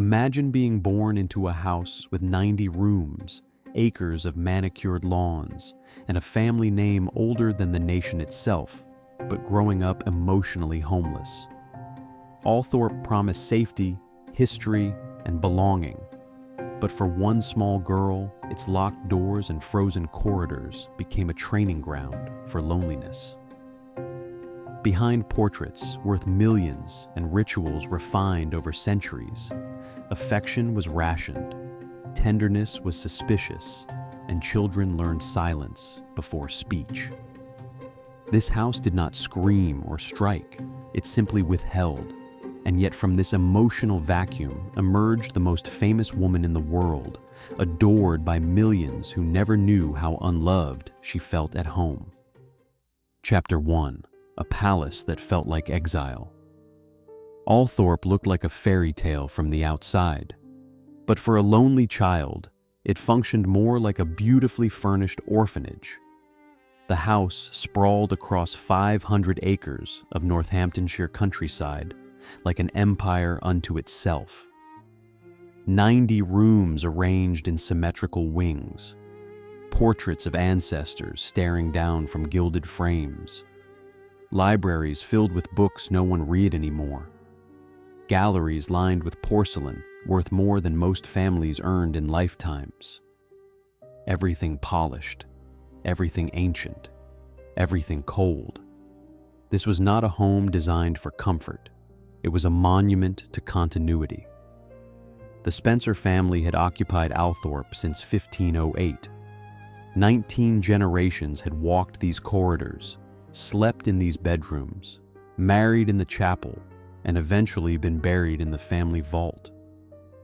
Imagine being born into a house with 90 rooms, acres of manicured lawns, and a family name older than the nation itself, but growing up emotionally homeless. Althorp promised safety, history, and belonging. But for one small girl, its locked doors and frozen corridors became a training ground for loneliness. Behind portraits worth millions and rituals refined over centuries, affection was rationed, tenderness was suspicious, and children learned silence before speech. This house did not scream or strike, it simply withheld. And yet from this emotional vacuum emerged the most famous woman in the world, adored by millions who never knew how unloved she felt at home. Chapter 1. A palace that felt like exile. Althorp looked like a fairy tale from the outside, but for a lonely child, it functioned more like a beautifully furnished orphanage. The house sprawled across 500 acres of Northamptonshire countryside, like an empire unto itself. 90 rooms arranged in symmetrical wings, portraits of ancestors staring down from gilded frames, libraries filled with books no one read anymore, galleries lined with porcelain worth more than most families earned in lifetimes. Everything polished, everything ancient, everything cold. This was not a home designed for comfort. It was a monument to continuity. The Spencer family had occupied Althorp since 1508. 19 generations had walked these corridors, slept in these bedrooms, married in the chapel, and eventually been buried in the family vault.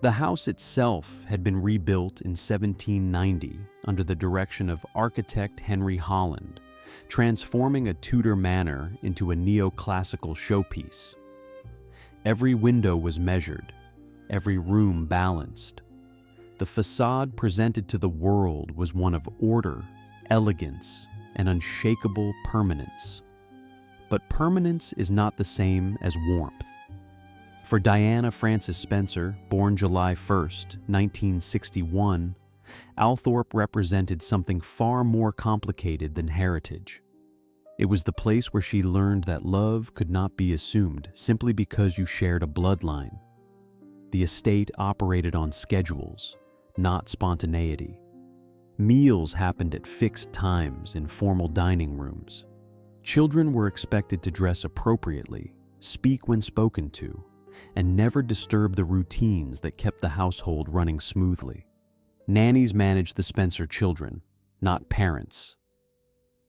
The house itself had been rebuilt in 1790 under the direction of architect Henry Holland, transforming a Tudor manor into a neoclassical showpiece. Every window was measured, every room balanced. The facade presented to the world was one of order, elegance, and unshakable permanence. But permanence is not the same as warmth. For Diana Frances Spencer, born July 1st, 1961, Althorp represented something far more complicated than heritage. It was the place where she learned that love could not be assumed simply because you shared a bloodline. The estate operated on schedules, not spontaneity. Meals happened at fixed times in formal dining rooms. Children were expected to dress appropriately, speak when spoken to, and never disturb the routines that kept the household running smoothly. Nannies managed the Spencer children, not parents.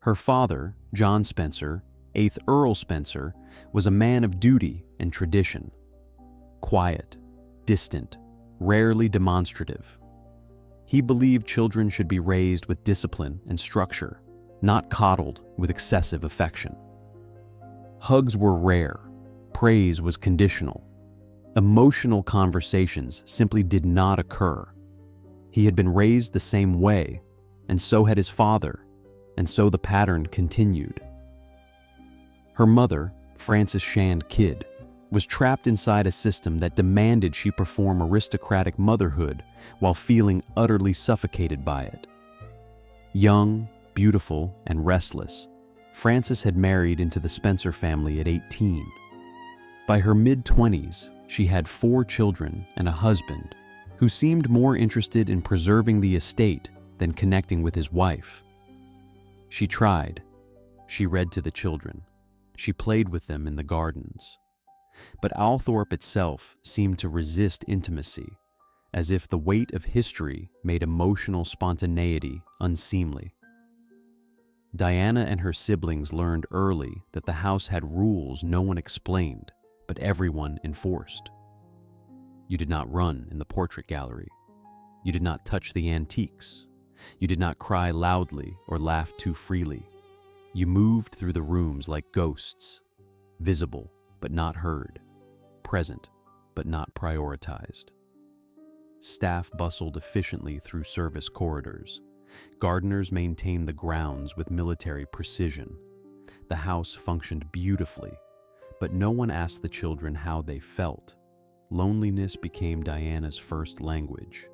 Her father, John Spencer, 8th Earl Spencer, was a man of duty and tradition. Quiet, distant, rarely demonstrative. He believed children should be raised with discipline and structure, not coddled with excessive affection. Hugs were rare, praise was conditional. Emotional conversations simply did not occur. He had been raised the same way, and so had his father, and so the pattern continued. Her mother, Frances Shand Kidd, was trapped inside a system that demanded she perform aristocratic motherhood while feeling utterly suffocated by it. Young, beautiful, and restless, Frances had married into the Spencer family at 18. By her mid-20s, she had 4 children and a husband who seemed more interested in preserving the estate than connecting with his wife. She tried. She read to the children. She played with them in the gardens. But Althorp itself seemed to resist intimacy, as if the weight of history made emotional spontaneity unseemly. Diana and her siblings learned early that the house had rules no one explained, but everyone enforced. You did not run in the portrait gallery. You did not touch the antiques. You did not cry loudly or laugh too freely. You moved through the rooms like ghosts, visible but not heard, present but not prioritized. Staff bustled efficiently through service corridors. Gardeners maintained the grounds with military precision. The house functioned beautifully, but no one asked the children how they felt. loneliness became Diana's first language.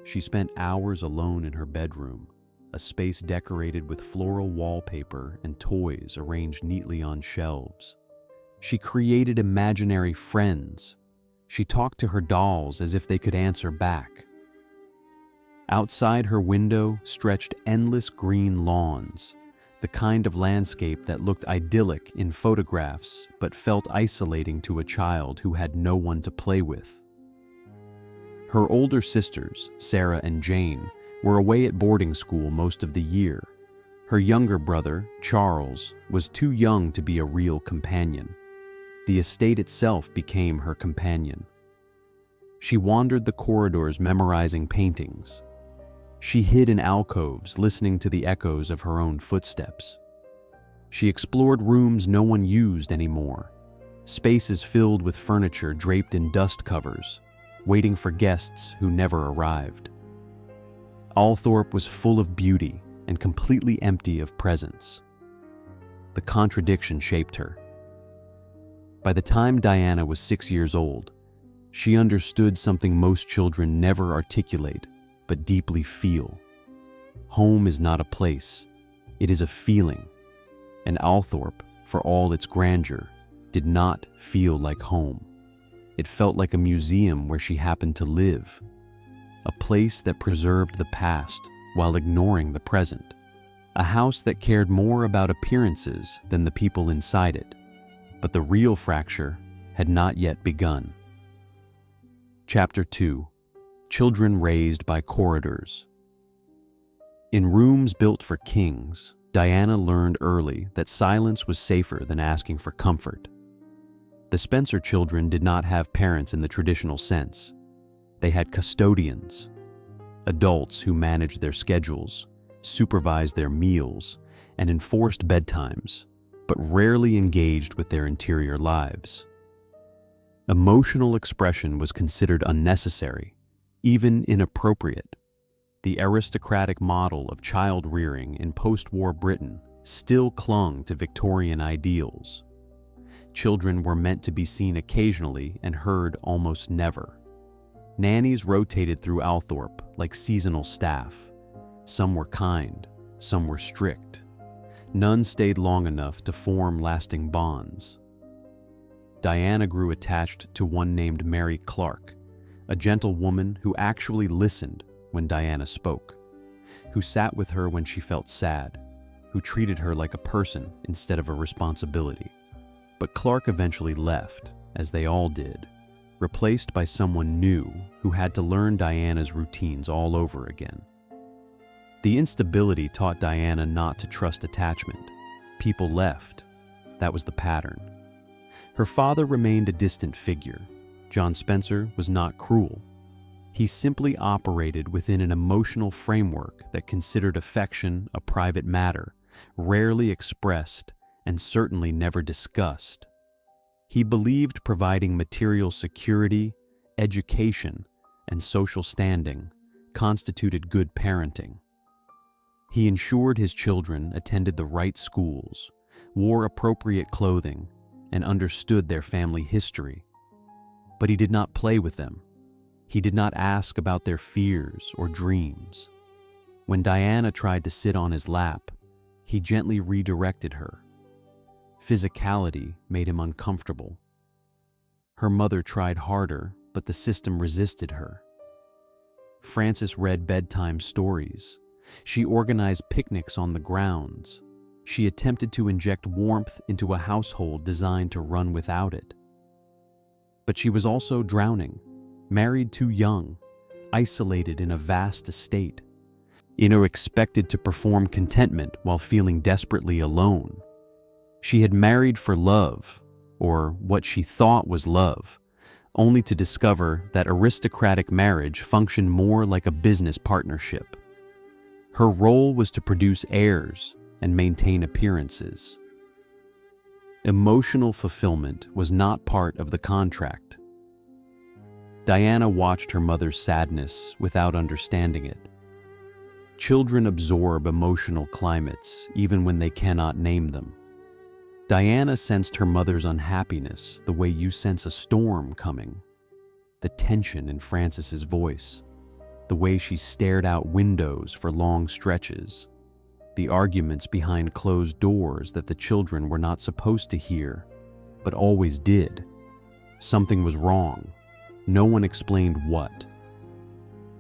She spent hours alone in her bedroom, a space decorated with floral wallpaper and toys arranged neatly on shelves. She created imaginary friends. She talked to her dolls as if they could answer back. Outside her window stretched endless green lawns, the kind of landscape that looked idyllic in photographs but felt isolating to a child who had no one to play with. Her older sisters, Sarah and Jane, were away at boarding school most of the year. Her younger brother, Charles, was too young to be a real companion. The estate itself became her companion. She wandered the corridors memorizing paintings. She hid in alcoves listening to the echoes of her own footsteps. She explored rooms no one used anymore, spaces filled with furniture draped in dust covers, waiting for guests who never arrived. Althorp was full of beauty and completely empty of presence. The contradiction shaped her. By the time Diana was 6 years old, she understood something most children never articulate but deeply feel. Home is not a place, it is a feeling, and Althorp, for all its grandeur, did not feel like home. It felt like a museum where she happened to live, a place that preserved the past while ignoring the present, a house that cared more about appearances than the people inside it. But the real fracture had not yet begun. Chapter 2. Children raised by corridors. In rooms built for kings, Diana learned early that silence was safer than asking for comfort. The Spencer children did not have parents in the traditional sense. They had custodians, adults who managed their schedules, supervised their meals, and enforced bedtimes, but rarely engaged with their interior lives. Emotional expression was considered unnecessary, even inappropriate. The aristocratic model of child rearing in post-war Britain still clung to Victorian ideals. Children were meant to be seen occasionally and heard almost never. Nannies rotated through Althorp like seasonal staff. Some were kind, some were strict. None stayed long enough to form lasting bonds. Diana grew attached to one named Mary Clark, a gentle woman who actually listened when Diana spoke, who sat with her when she felt sad, who treated her like a person instead of a responsibility. But Clark eventually left, as they all did, replaced by someone new who had to learn Diana's routines all over again. The instability taught Diana not to trust attachment. People left. That was the pattern. Her father remained a distant figure. John Spencer was not cruel. He simply operated within an emotional framework that considered affection a private matter, rarely expressed and certainly never discussed. He believed providing material security, education, and social standing constituted good parenting. He ensured his children attended the right schools, wore appropriate clothing, and understood their family history. But he did not play with them. He did not ask about their fears or dreams. When Diana tried to sit on his lap, he gently redirected her. Physicality made him uncomfortable. Her mother tried harder, but the system resisted her. Frances read bedtime stories. She organized picnics on the grounds. She attempted to inject warmth into a household designed to run without it. But she was also drowning, married too young, isolated in a vast estate, expected to perform contentment while feeling desperately alone. She had married for love, or what she thought was love, only to discover that aristocratic marriage functioned more like a business partnership. Her role was to produce heirs and maintain appearances. Emotional fulfillment was not part of the contract. Diana watched her mother's sadness without understanding it. Children absorb emotional climates even when they cannot name them. Diana sensed her mother's unhappiness the way you sense a storm coming. The tension in Frances's voice, the way she stared out windows for long stretches, the arguments behind closed doors that the children were not supposed to hear, but always did. Something was wrong. No one explained what.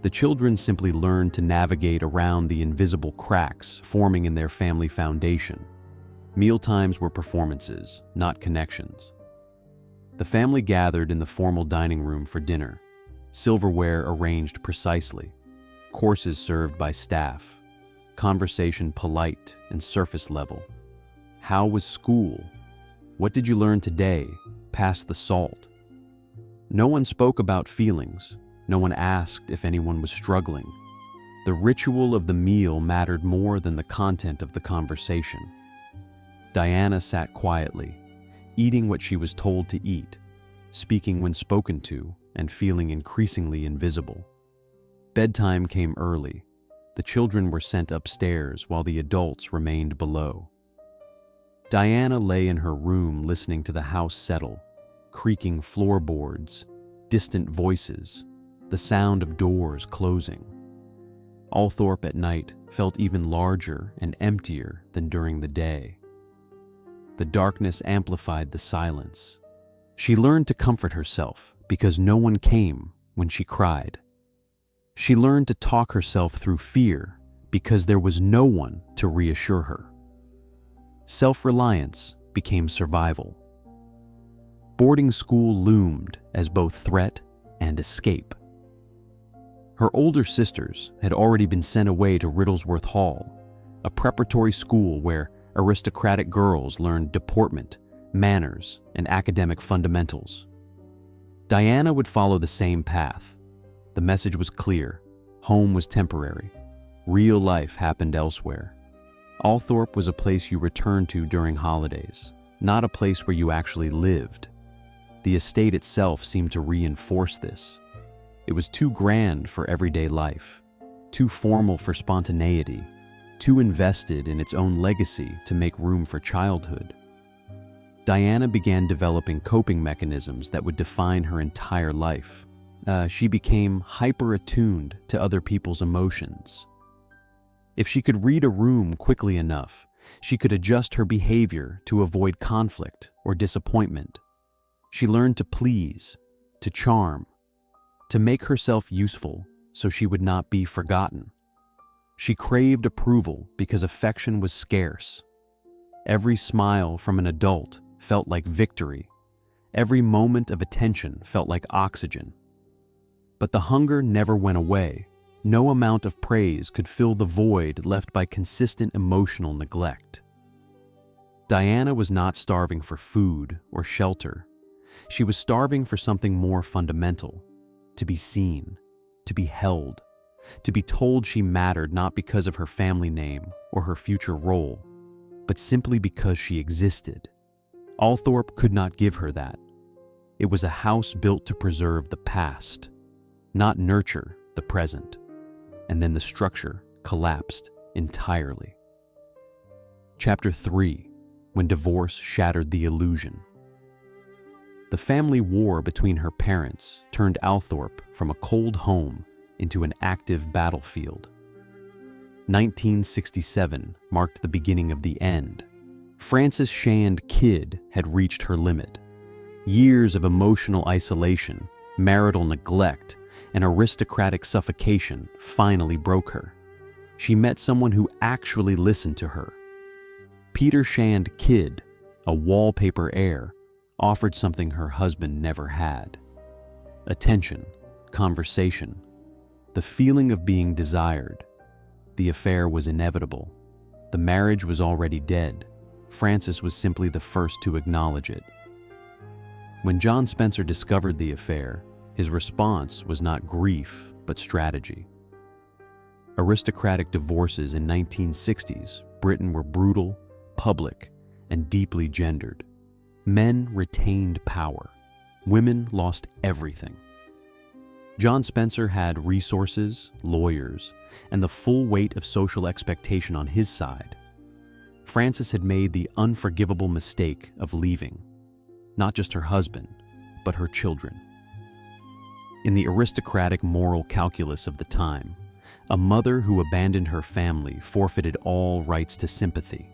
The children simply learned to navigate around the invisible cracks forming in their family foundation. Mealtimes were performances, not connections. The family gathered in the formal dining room for dinner, silverware arranged precisely, courses served by staff, conversation polite and surface level. How was school? What did you learn today? Pass the salt. No one spoke about feelings. No one asked if anyone was struggling. The ritual of the meal mattered more than the content of the conversation. Diana sat quietly, eating what she was told to eat, speaking when spoken to, and feeling increasingly invisible. Bedtime came early. The children were sent upstairs while the adults remained below. Diana lay in her room listening to the house settle, creaking floorboards, distant voices, the sound of doors closing. Althorp at night felt even larger and emptier than during the day. The darkness amplified the silence. She learned to comfort herself because no one came when she cried. She learned to talk herself through fear because there was no one to reassure her. Self-reliance became survival. Boarding school loomed as both threat and escape. Her older sisters had already been sent away to Riddlesworth Hall, a preparatory school where aristocratic girls learned deportment, manners, and academic fundamentals. Diana would follow the same path. The message was clear. Home was temporary. Real life happened elsewhere. Althorp was a place you returned to during holidays, not a place where you actually lived. The estate itself seemed to reinforce this. It was too grand for everyday life, too formal for spontaneity, too invested in its own legacy to make room for childhood. Diana began developing coping mechanisms that would define her entire life. She became hyper-attuned to other people's emotions. If she could read a room quickly enough, she could adjust her behavior to avoid conflict or disappointment. She learned to please, to charm, to make herself useful so she would not be forgotten. She craved approval because affection was scarce. Every smile from an adult felt like victory. Every moment of attention felt like oxygen. But the hunger never went away. No amount of praise could fill the void left by consistent emotional neglect. Diana was not starving for food or shelter. She was starving for something more fundamental: to be seen, to be held, to be told she mattered not because of her family name or her future role, but simply because she existed. Althorp could not give her that. It was a house built to preserve the past, not nurture the present. And then the structure collapsed entirely. Chapter 3: When Divorce Shattered the Illusion. The family war between her parents turned Althorp from a cold home into an active battlefield. 1967 marked the beginning of the end. Frances Shand Kidd had reached her limit. Years of emotional isolation, marital neglect, and aristocratic suffocation finally broke her. She met someone who actually listened to her. Peter Shand Kidd, a wallpaper heir, offered something her husband never had: attention, conversation, the feeling of being desired. The affair was inevitable. The marriage was already dead. Frances was simply the first to acknowledge it. When John Spencer discovered the affair, his response was not grief, but strategy. Aristocratic divorces in 1960s Britain were brutal, public, and deeply gendered. Men retained power. Women lost everything. John Spencer had resources, lawyers, and the full weight of social expectation on his side. Frances had made the unforgivable mistake of leaving, not just her husband, but her children. In the aristocratic moral calculus of the time, a mother who abandoned her family forfeited all rights to sympathy.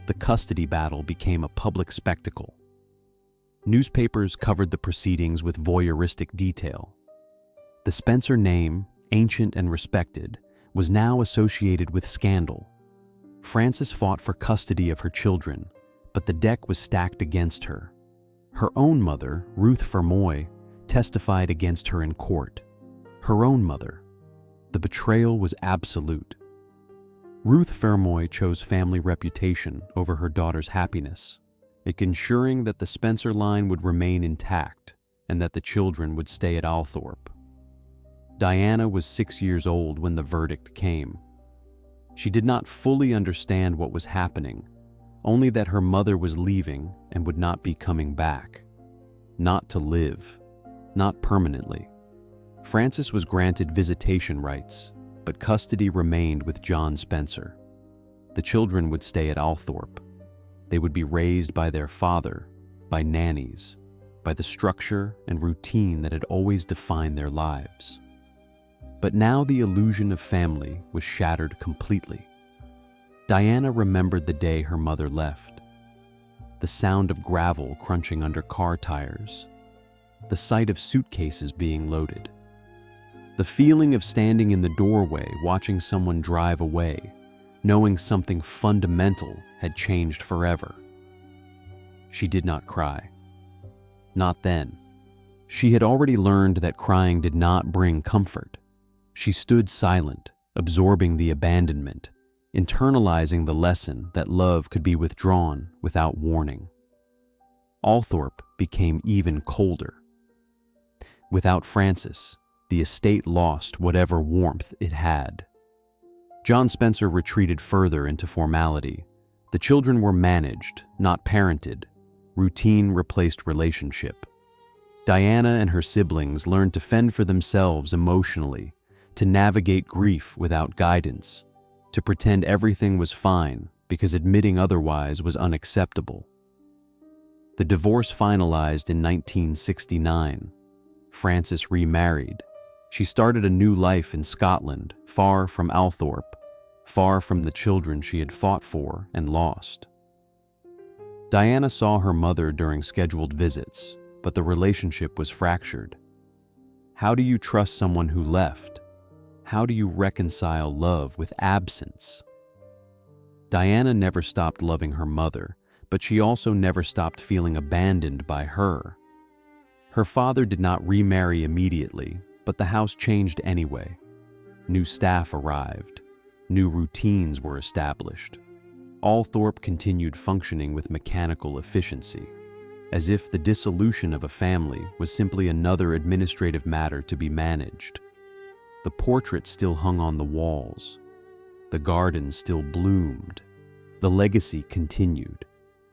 The custody battle became a public spectacle. Newspapers covered the proceedings with voyeuristic detail. The Spencer name, ancient and respected, was now associated with scandal. Frances fought for custody of her children, but the deck was stacked against her. Her own mother, Ruth Fermoy, testified against her in court. Her own mother. The betrayal was absolute. Ruth Fermoy chose family reputation over her daughter's happiness, ensuring that the Spencer line would remain intact and that the children would stay at Althorp. Diana was 6 years old when the verdict came. She did not fully understand what was happening, only that her mother was leaving and would not be coming back. Not to live, not permanently. Frances was granted visitation rights, but custody remained with John Spencer. The children would stay at Althorp. They would be raised by their father, by nannies, by the structure and routine that had always defined their lives. But now the illusion of family was shattered completely. Diana remembered the day her mother left. The sound of gravel crunching under car tires. The sight of suitcases being loaded. The feeling of standing in the doorway watching someone drive away, knowing something fundamental had changed forever. She did not cry. Not then. She had already learned that crying did not bring comfort. She stood silent, absorbing the abandonment, internalizing the lesson that love could be withdrawn without warning. Althorp became even colder. Without Frances, the estate lost whatever warmth it had. John Spencer retreated further into formality. The children were managed, not parented. Routine replaced relationship. Diana and her siblings learned to fend for themselves emotionally, to navigate grief without guidance, to pretend everything was fine because admitting otherwise was unacceptable. The divorce finalized in 1969. Frances remarried. She started a new life in Scotland, far from Althorp, far from the children she had fought for and lost. Diana saw her mother during scheduled visits, but the relationship was fractured. How do you trust someone who left? How do you reconcile love with absence? Diana never stopped loving her mother, but she also never stopped feeling abandoned by her. Her father did not remarry immediately, but the house changed anyway. New staff arrived. New routines were established. Althorp continued functioning with mechanical efficiency, as if the dissolution of a family was simply another administrative matter to be managed. The portrait still hung on the walls. The garden still bloomed. The legacy continued,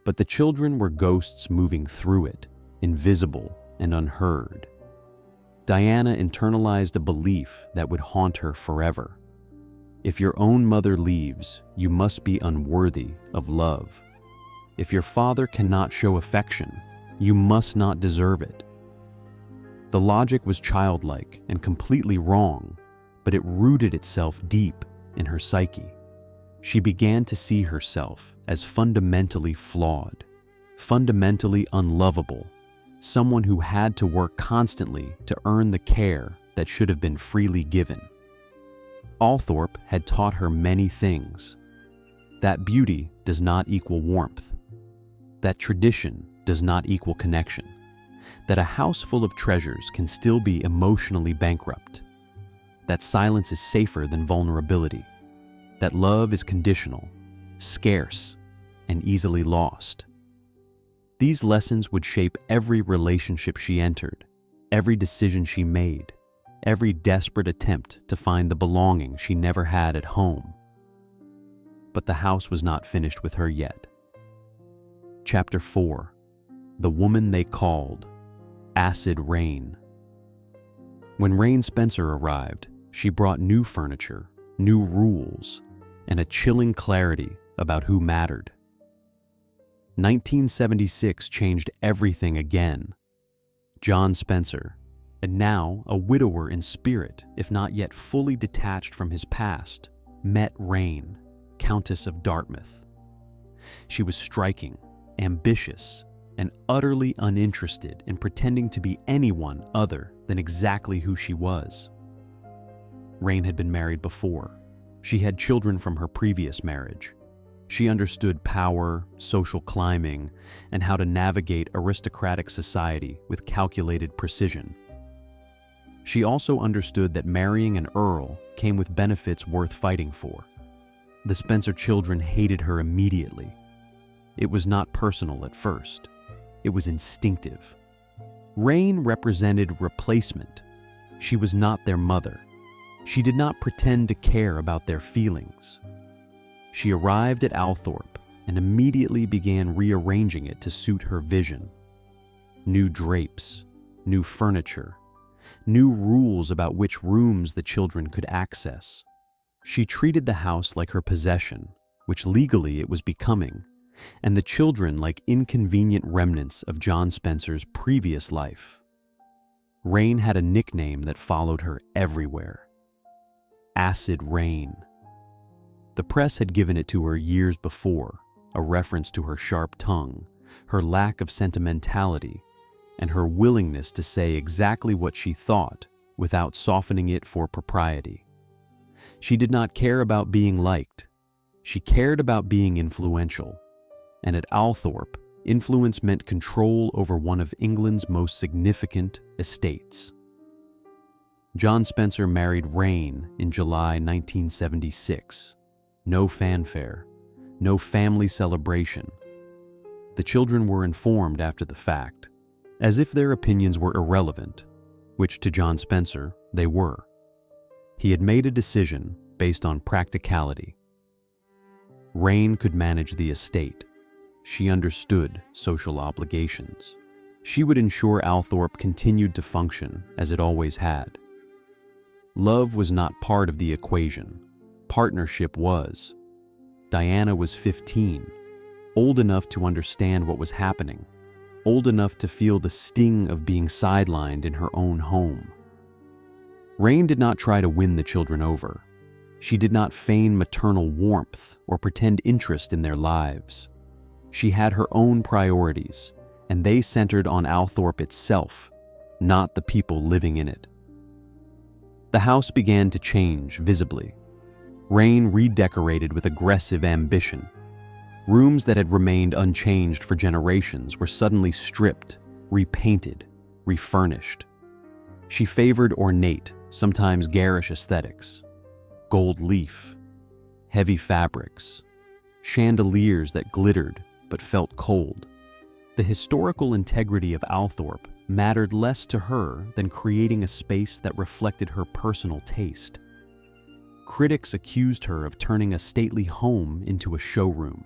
but the children were ghosts moving through it, invisible and unheard. Diana internalized a belief that would haunt her forever. If your own mother leaves, you must be unworthy of love. If your father cannot show affection, you must not deserve it. The logic was childlike and completely wrong, but it rooted itself deep in her psyche. She began to see herself as fundamentally flawed, fundamentally unlovable, someone who had to work constantly to earn the care that should have been freely given. Althorp had taught her many things. That beauty does not equal warmth. That tradition does not equal connection. That a house full of treasures can still be emotionally bankrupt. That silence is safer than vulnerability. That love is conditional, scarce, and easily lost. These lessons would shape every relationship she entered, every decision she made, every desperate attempt to find the belonging she never had at home. But the house was not finished with her yet. Chapter 4. The Woman They Called, Acid Raine. When Raine Spencer arrived, she brought new furniture, new rules, and a chilling clarity about who mattered. 1976 changed everything again. John Spencer, and now a widower in spirit, if not yet fully detached from his past, met Raine, Countess of Dartmouth. She was striking, ambitious, and utterly uninterested in pretending to be anyone other than exactly who she was. Raine had been married before. She had children from her previous marriage. She understood power, social climbing, and how to navigate aristocratic society with calculated precision. She also understood that marrying an earl came with benefits worth fighting for. The Spencer children hated her immediately. It was not personal at first. It was instinctive. Raine represented replacement. She was not their mother. She did not pretend to care about their feelings. She arrived at Althorp and immediately began rearranging it to suit her vision. New drapes, new furniture, new rules about which rooms the children could access. She treated the house like her possession, which legally it was becoming, and the children like inconvenient remnants of John Spencer's previous life. Raine had a nickname that followed her everywhere: Acid Raine. The press had given it to her years before, a reference to her sharp tongue, her lack of sentimentality, and her willingness to say exactly what she thought without softening it for propriety. She did not care about being liked. She cared about being influential. And at Althorp, influence meant control over one of England's most significant estates. John Spencer married Raine in July 1976. No fanfare, no family celebration. The children were informed after the fact, as if their opinions were irrelevant, which to John Spencer they were. He had made a decision based on practicality. Raine could manage the estate. She understood social obligations. She would ensure Althorp continued to function as it always had. Love was not part of the equation. Partnership was. Diana was 15, old enough to understand what was happening, old enough to feel the sting of being sidelined in her own home. Raine did not try to win the children over. She did not feign maternal warmth or pretend interest in their lives. She had her own priorities, and they centered on Althorp itself, not the people living in it. The house began to change visibly. Raine redecorated with aggressive ambition. Rooms that had remained unchanged for generations were suddenly stripped, repainted, refurnished. She favored ornate, sometimes garish aesthetics: gold leaf, heavy fabrics, chandeliers that glittered but felt cold. The historical integrity of Althorp mattered less to her than creating a space that reflected her personal taste. Critics accused her of turning a stately home into a showroom.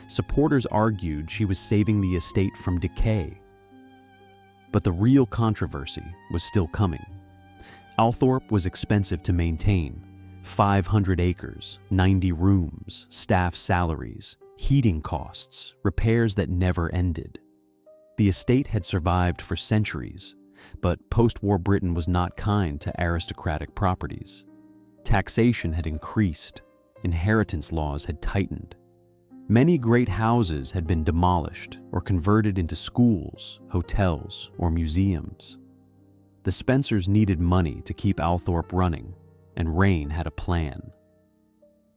Supporters argued she was saving the estate from decay. But the real controversy was still coming. Althorp was expensive to maintain. 500 acres, 90 rooms, staff salaries, heating costs, repairs that never ended. The estate had survived for centuries, but post-war Britain was not kind to aristocratic properties. Taxation had increased, inheritance laws had tightened. Many great houses had been demolished or converted into schools, hotels, or museums. The Spencers needed money to keep Althorp running, and Raine had a plan.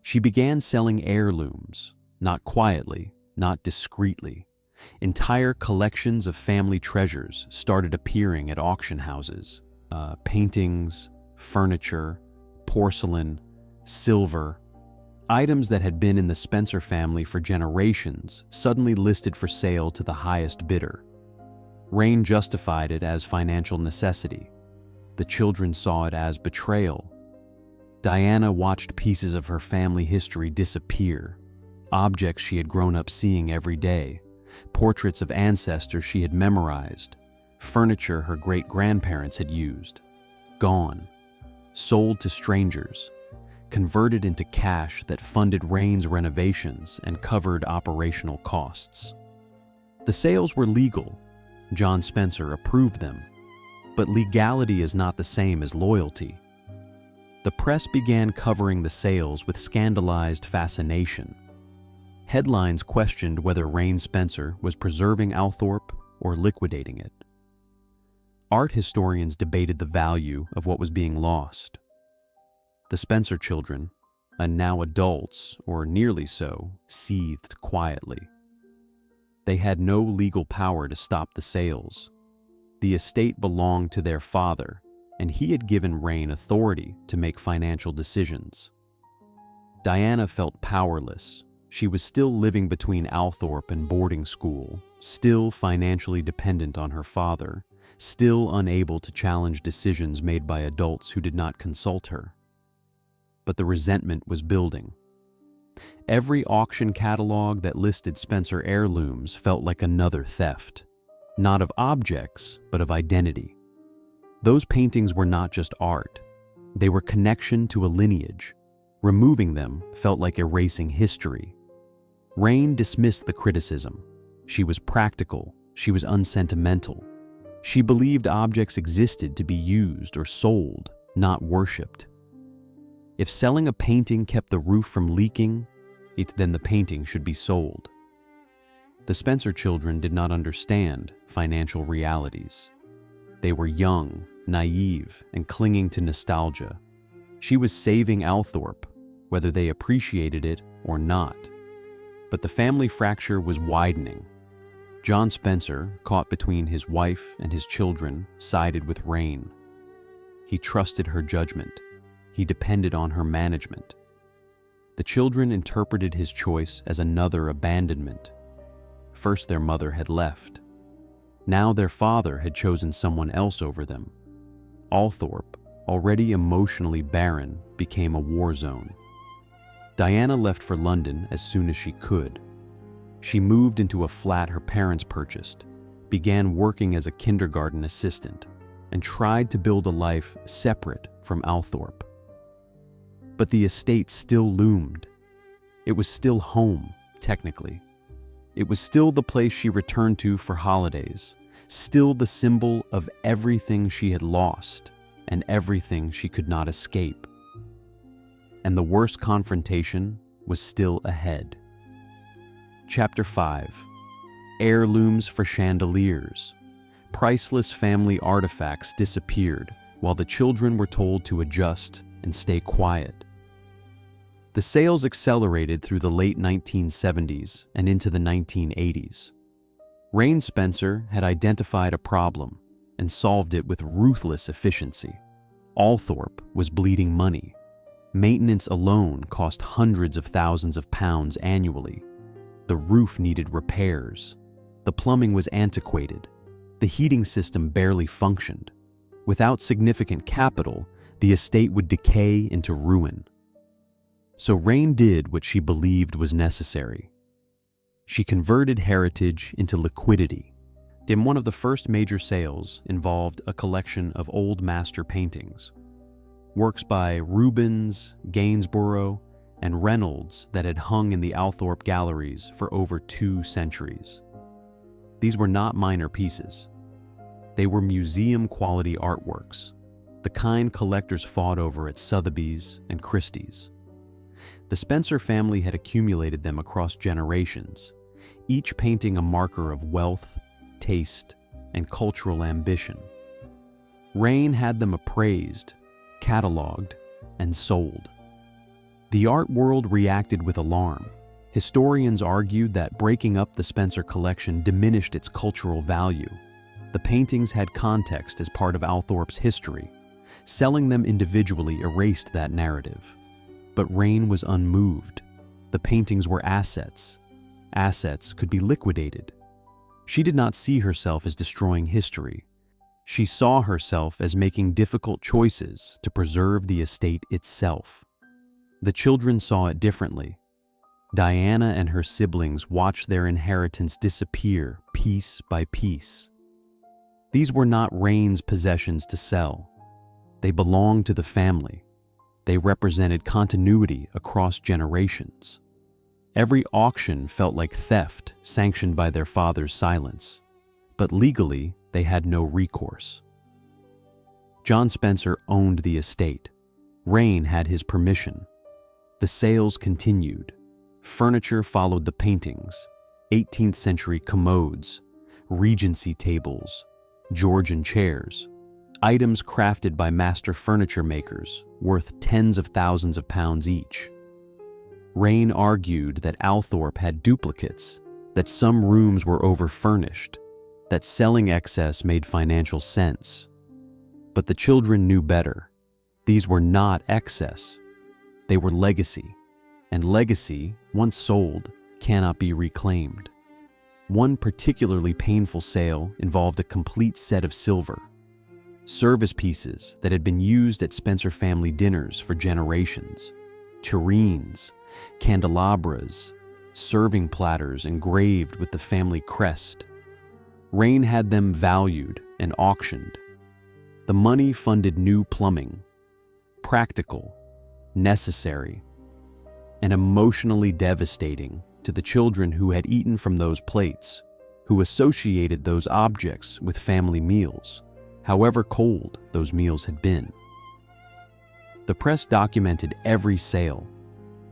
She began selling heirlooms, not quietly, not discreetly. Entire collections of family treasures started appearing at auction houses. Paintings, furniture, porcelain, silver. Items that had been in the Spencer family for generations suddenly listed for sale to the highest bidder. Raine justified it as financial necessity. The children saw it as betrayal. Diana watched pieces of her family history disappear, objects she had grown up seeing every day, portraits of ancestors she had memorized, furniture her great-grandparents had used, gone, sold to strangers. converted into cash that funded Raine's renovations and covered operational costs. The sales were legal. John Spencer approved them. But legality is not the same as loyalty. The press began covering the sales with scandalized fascination. Headlines questioned whether Raine Spencer was preserving Althorp or liquidating it. Art historians debated the value of what was being lost. The Spencer children, and now adults, or nearly so, seethed quietly. They had no legal power to stop the sales. The estate belonged to their father, and he had given Raine authority to make financial decisions. Diana felt powerless. She was still living between Althorp and boarding school, still financially dependent on her father, still unable to challenge decisions made by adults who did not consult her. But the resentment was building. Every auction catalog that listed Spencer heirlooms felt like another theft, not of objects, but of identity. Those paintings were not just art. They were connection to a lineage. Removing them felt like erasing history. Raine dismissed the criticism. She was practical. She was unsentimental. She believed objects existed to be used or sold, not worshipped. If selling a painting kept the roof from leaking, then the painting should be sold. The Spencer children did not understand financial realities. They were young, naive, and clinging to nostalgia. She was saving Althorp, whether they appreciated it or not. But the family fracture was widening. John Spencer, caught between his wife and his children, sided with Raine. He trusted her judgment. He depended on her management. The children interpreted his choice as another abandonment. First their mother had left. Now their father had chosen someone else over them. Althorp, already emotionally barren, became a war zone. Diana left for London as soon as she could. She moved into a flat her parents purchased, began working as a kindergarten assistant, and tried to build a life separate from Althorp. But the estate still loomed. It was still home, technically. It was still the place she returned to for holidays, still the symbol of everything she had lost and everything she could not escape. And the worst confrontation was still ahead. Chapter 5. Heirlooms for chandeliers. Priceless family artifacts disappeared while the children were told to adjust and stay quiet. The sales accelerated through the late 1970s and into the 1980s. Raine Spencer had identified a problem and solved it with ruthless efficiency. Althorp was bleeding money. Maintenance alone cost hundreds of thousands of pounds annually. The roof needed repairs. The plumbing was antiquated. The heating system barely functioned. Without significant capital, the estate would decay into ruin. So Raine did what she believed was necessary. She converted heritage into liquidity. In one of the first major sales involved a collection of old master paintings. Works by Rubens, Gainsborough, and Reynolds that had hung in the Althorp galleries for over 2 centuries. These were not minor pieces. They were museum-quality artworks, the kind collectors fought over at Sotheby's and Christie's. The Spencer family had accumulated them across generations, each painting a marker of wealth, taste, and cultural ambition. Raine had them appraised, cataloged, and sold. The art world reacted with alarm. Historians argued that breaking up the Spencer collection diminished its cultural value. The paintings had context as part of Althorp's history. Selling them individually erased that narrative. But Raine was unmoved. The paintings were assets. Assets could be liquidated. She did not see herself as destroying history. She saw herself as making difficult choices to preserve the estate itself. The children saw it differently. Diana and her siblings watched their inheritance disappear piece by piece. These were not Raine's possessions to sell. They belonged to the family. They represented continuity across generations. Every auction felt like theft sanctioned by their father's silence, but legally they had no recourse. John Spencer owned the estate. Raine had his permission. The sales continued. Furniture followed the paintings, 18th century commodes, Regency tables, Georgian chairs, items crafted by master furniture makers worth tens of thousands of pounds each. Raine argued that Althorp had duplicates, that some rooms were overfurnished, that selling excess made financial sense. But the children knew better. These were not excess. They were legacy, and legacy, once sold, cannot be reclaimed. One particularly painful sale involved a complete set of silver, service pieces that had been used at Spencer family dinners for generations, tureens, candelabras, serving platters engraved with the family crest. Raine had them valued and auctioned. The money funded new plumbing, practical, necessary, and emotionally devastating to the children who had eaten from those plates, who associated those objects with family meals, however cold those meals had been. The press documented every sale.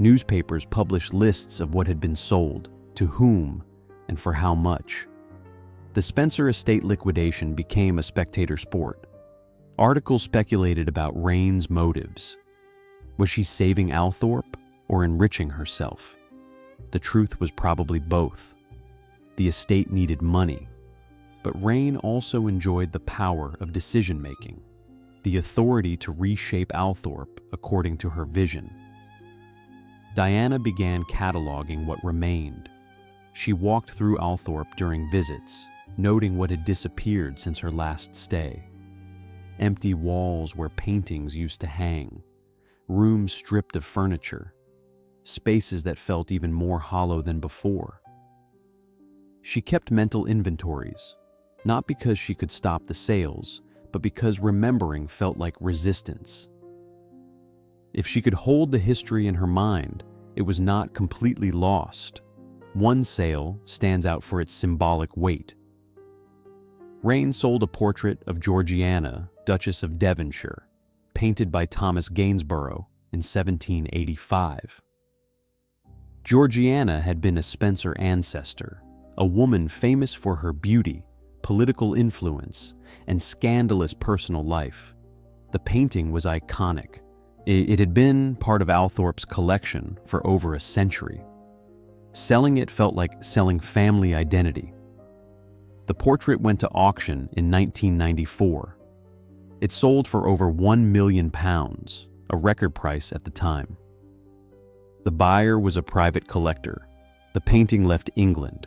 Newspapers published lists of what had been sold, to whom, and for how much. The Spencer estate liquidation became a spectator sport. Articles speculated about Raine's motives. Was she saving Althorp or enriching herself? The truth was probably both. The estate needed money, but Raine also enjoyed the power of decision-making, the authority to reshape Althorp according to her vision. Diana began cataloging what remained. She walked through Althorp during visits, noting what had disappeared since her last stay. Empty walls where paintings used to hang, rooms stripped of furniture, spaces that felt even more hollow than before. She kept mental inventories, not because she could stop the sales, but because remembering felt like resistance. If she could hold the history in her mind, it was not completely lost. One sale stands out for its symbolic weight. Raine sold a portrait of Georgiana, Duchess of Devonshire, painted by Thomas Gainsborough in 1785. Georgiana had been a Spencer ancestor, a woman famous for her beauty, political influence, and scandalous personal life. The painting was iconic. It had been part of Althorp's collection for over a century. Selling it felt like selling family identity. The portrait went to auction in 1994. It sold for over £1 million, a record price at the time. The buyer was a private collector. The painting left England.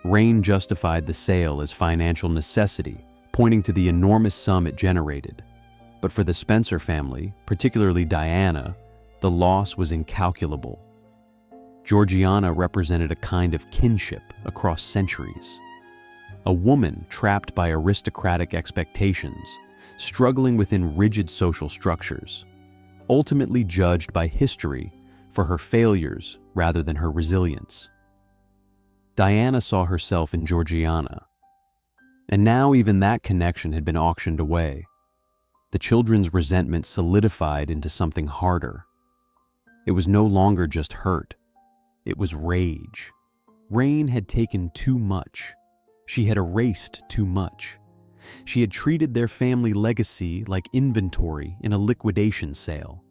Raine justified the sale as financial necessity, pointing to the enormous sum it generated. But for the Spencer family, particularly Diana, the loss was incalculable. Georgiana represented a kind of kinship across centuries. A woman trapped by aristocratic expectations, struggling within rigid social structures, ultimately judged by history for her failures rather than her resilience. Diana saw herself in Georgiana, and now even that connection had been auctioned away. The children's resentment solidified into something harder. It was no longer just hurt. It was rage. Raine had taken too much. She had erased too much. She had treated their family legacy like inventory in a liquidation sale,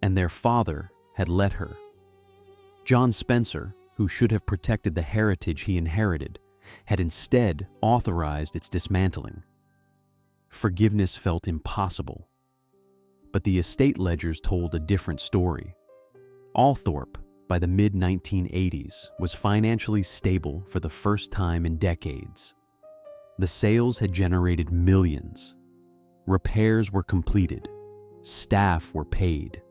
and their father had let her. John Spencer, who should have protected the heritage he inherited, had instead authorized its dismantling. Forgiveness felt impossible. But the estate ledgers told a different story. Althorp, by the mid-1980s, was financially stable for the first time in decades. The sales had generated millions. Repairs were completed. Staff were paid.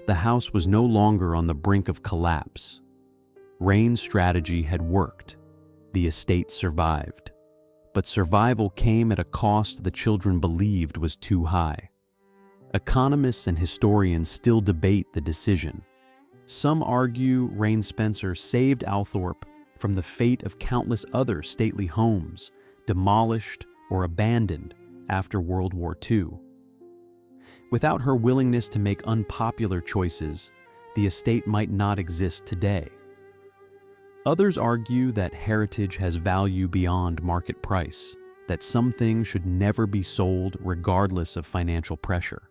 The house was no longer on the brink of collapse. Raine's strategy had worked. The estate survived. But survival came at a cost the children believed was too high. Economists and historians still debate the decision. Some argue Raine Spencer saved Althorp from the fate of countless other stately homes, demolished or abandoned after World War II. Without her willingness to make unpopular choices, the estate might not exist today. Others argue that heritage has value beyond market price, that some things should never be sold regardless of financial pressure.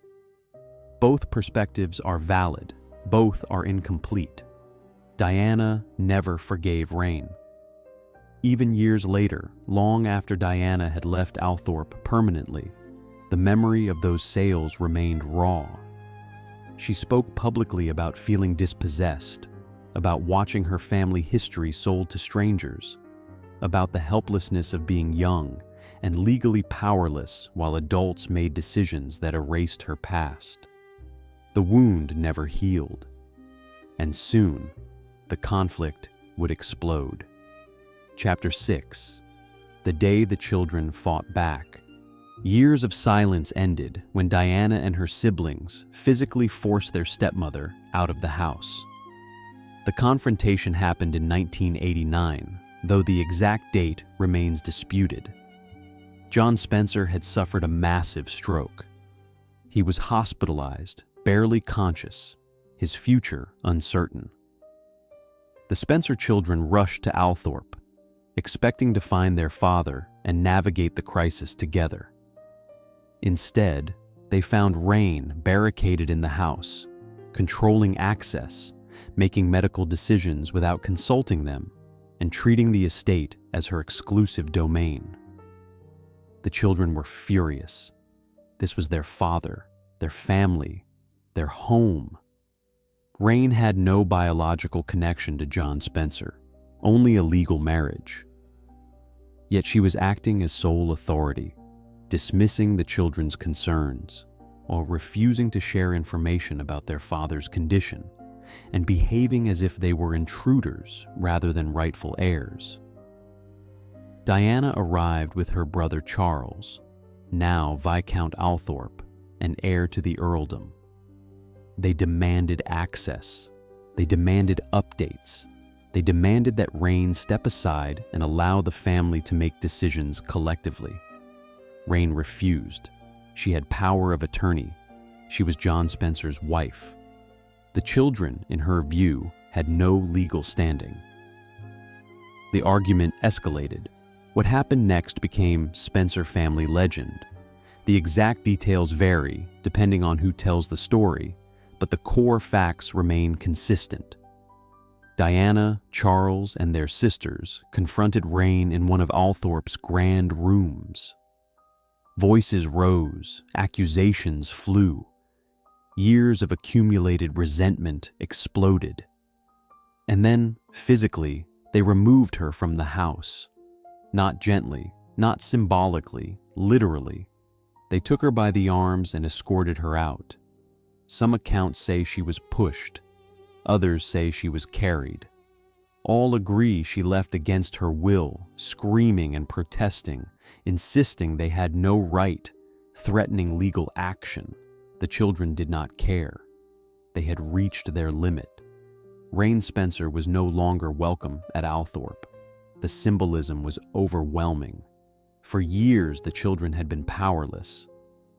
Both perspectives are valid, both are incomplete. Diana never forgave Raine. Even years later, long after Diana had left Althorp permanently, the memory of those sales remained raw. She spoke publicly about feeling dispossessed, about watching her family history sold to strangers, about the helplessness of being young and legally powerless while adults made decisions that erased her past. The wound never healed, and soon the conflict would explode. Chapter 6. The Day the Children Fought Back. Years of silence ended when Diana and her siblings physically forced their stepmother out of the house. The confrontation happened in 1989, though the exact date remains disputed. John Spencer had suffered a massive stroke. He was hospitalized, barely conscious, his future uncertain. The Spencer children rushed to Althorp, expecting to find their father and navigate the crisis together. Instead, they found Raine barricaded in the house, controlling access, making medical decisions without consulting them, and treating the estate as her exclusive domain. The children were furious. This was their father, their family, their home. Raine had no biological connection to John Spencer, only a legal marriage. Yet she was acting as sole authority, dismissing the children's concerns, while refusing to share information about their father's condition, and behaving as if they were intruders rather than rightful heirs. Diana arrived with her brother Charles, now Viscount Althorp, and heir to the earldom. They demanded access. They demanded updates. They demanded that Raine step aside and allow the family to make decisions collectively. Raine refused. She had power of attorney. She was John Spencer's wife. The children, in her view, had no legal standing. The argument escalated. What happened next became Spencer family legend. The exact details vary depending on who tells the story, but the core facts remain consistent. Diana, Charles, and their sisters confronted Raine in one of Althorp's grand rooms. Voices rose, accusations flew. Years of accumulated resentment exploded. And then, physically, they removed her from the house. Not gently, not symbolically, literally. They took her by the arms and escorted her out. Some accounts say she was pushed. Others say she was carried. All agree she left against her will, screaming and protesting, insisting they had no right, threatening legal action. The children did not care. They had reached their limit. Raine Spencer was no longer welcome at Althorp. The symbolism was overwhelming. For years, the children had been powerless.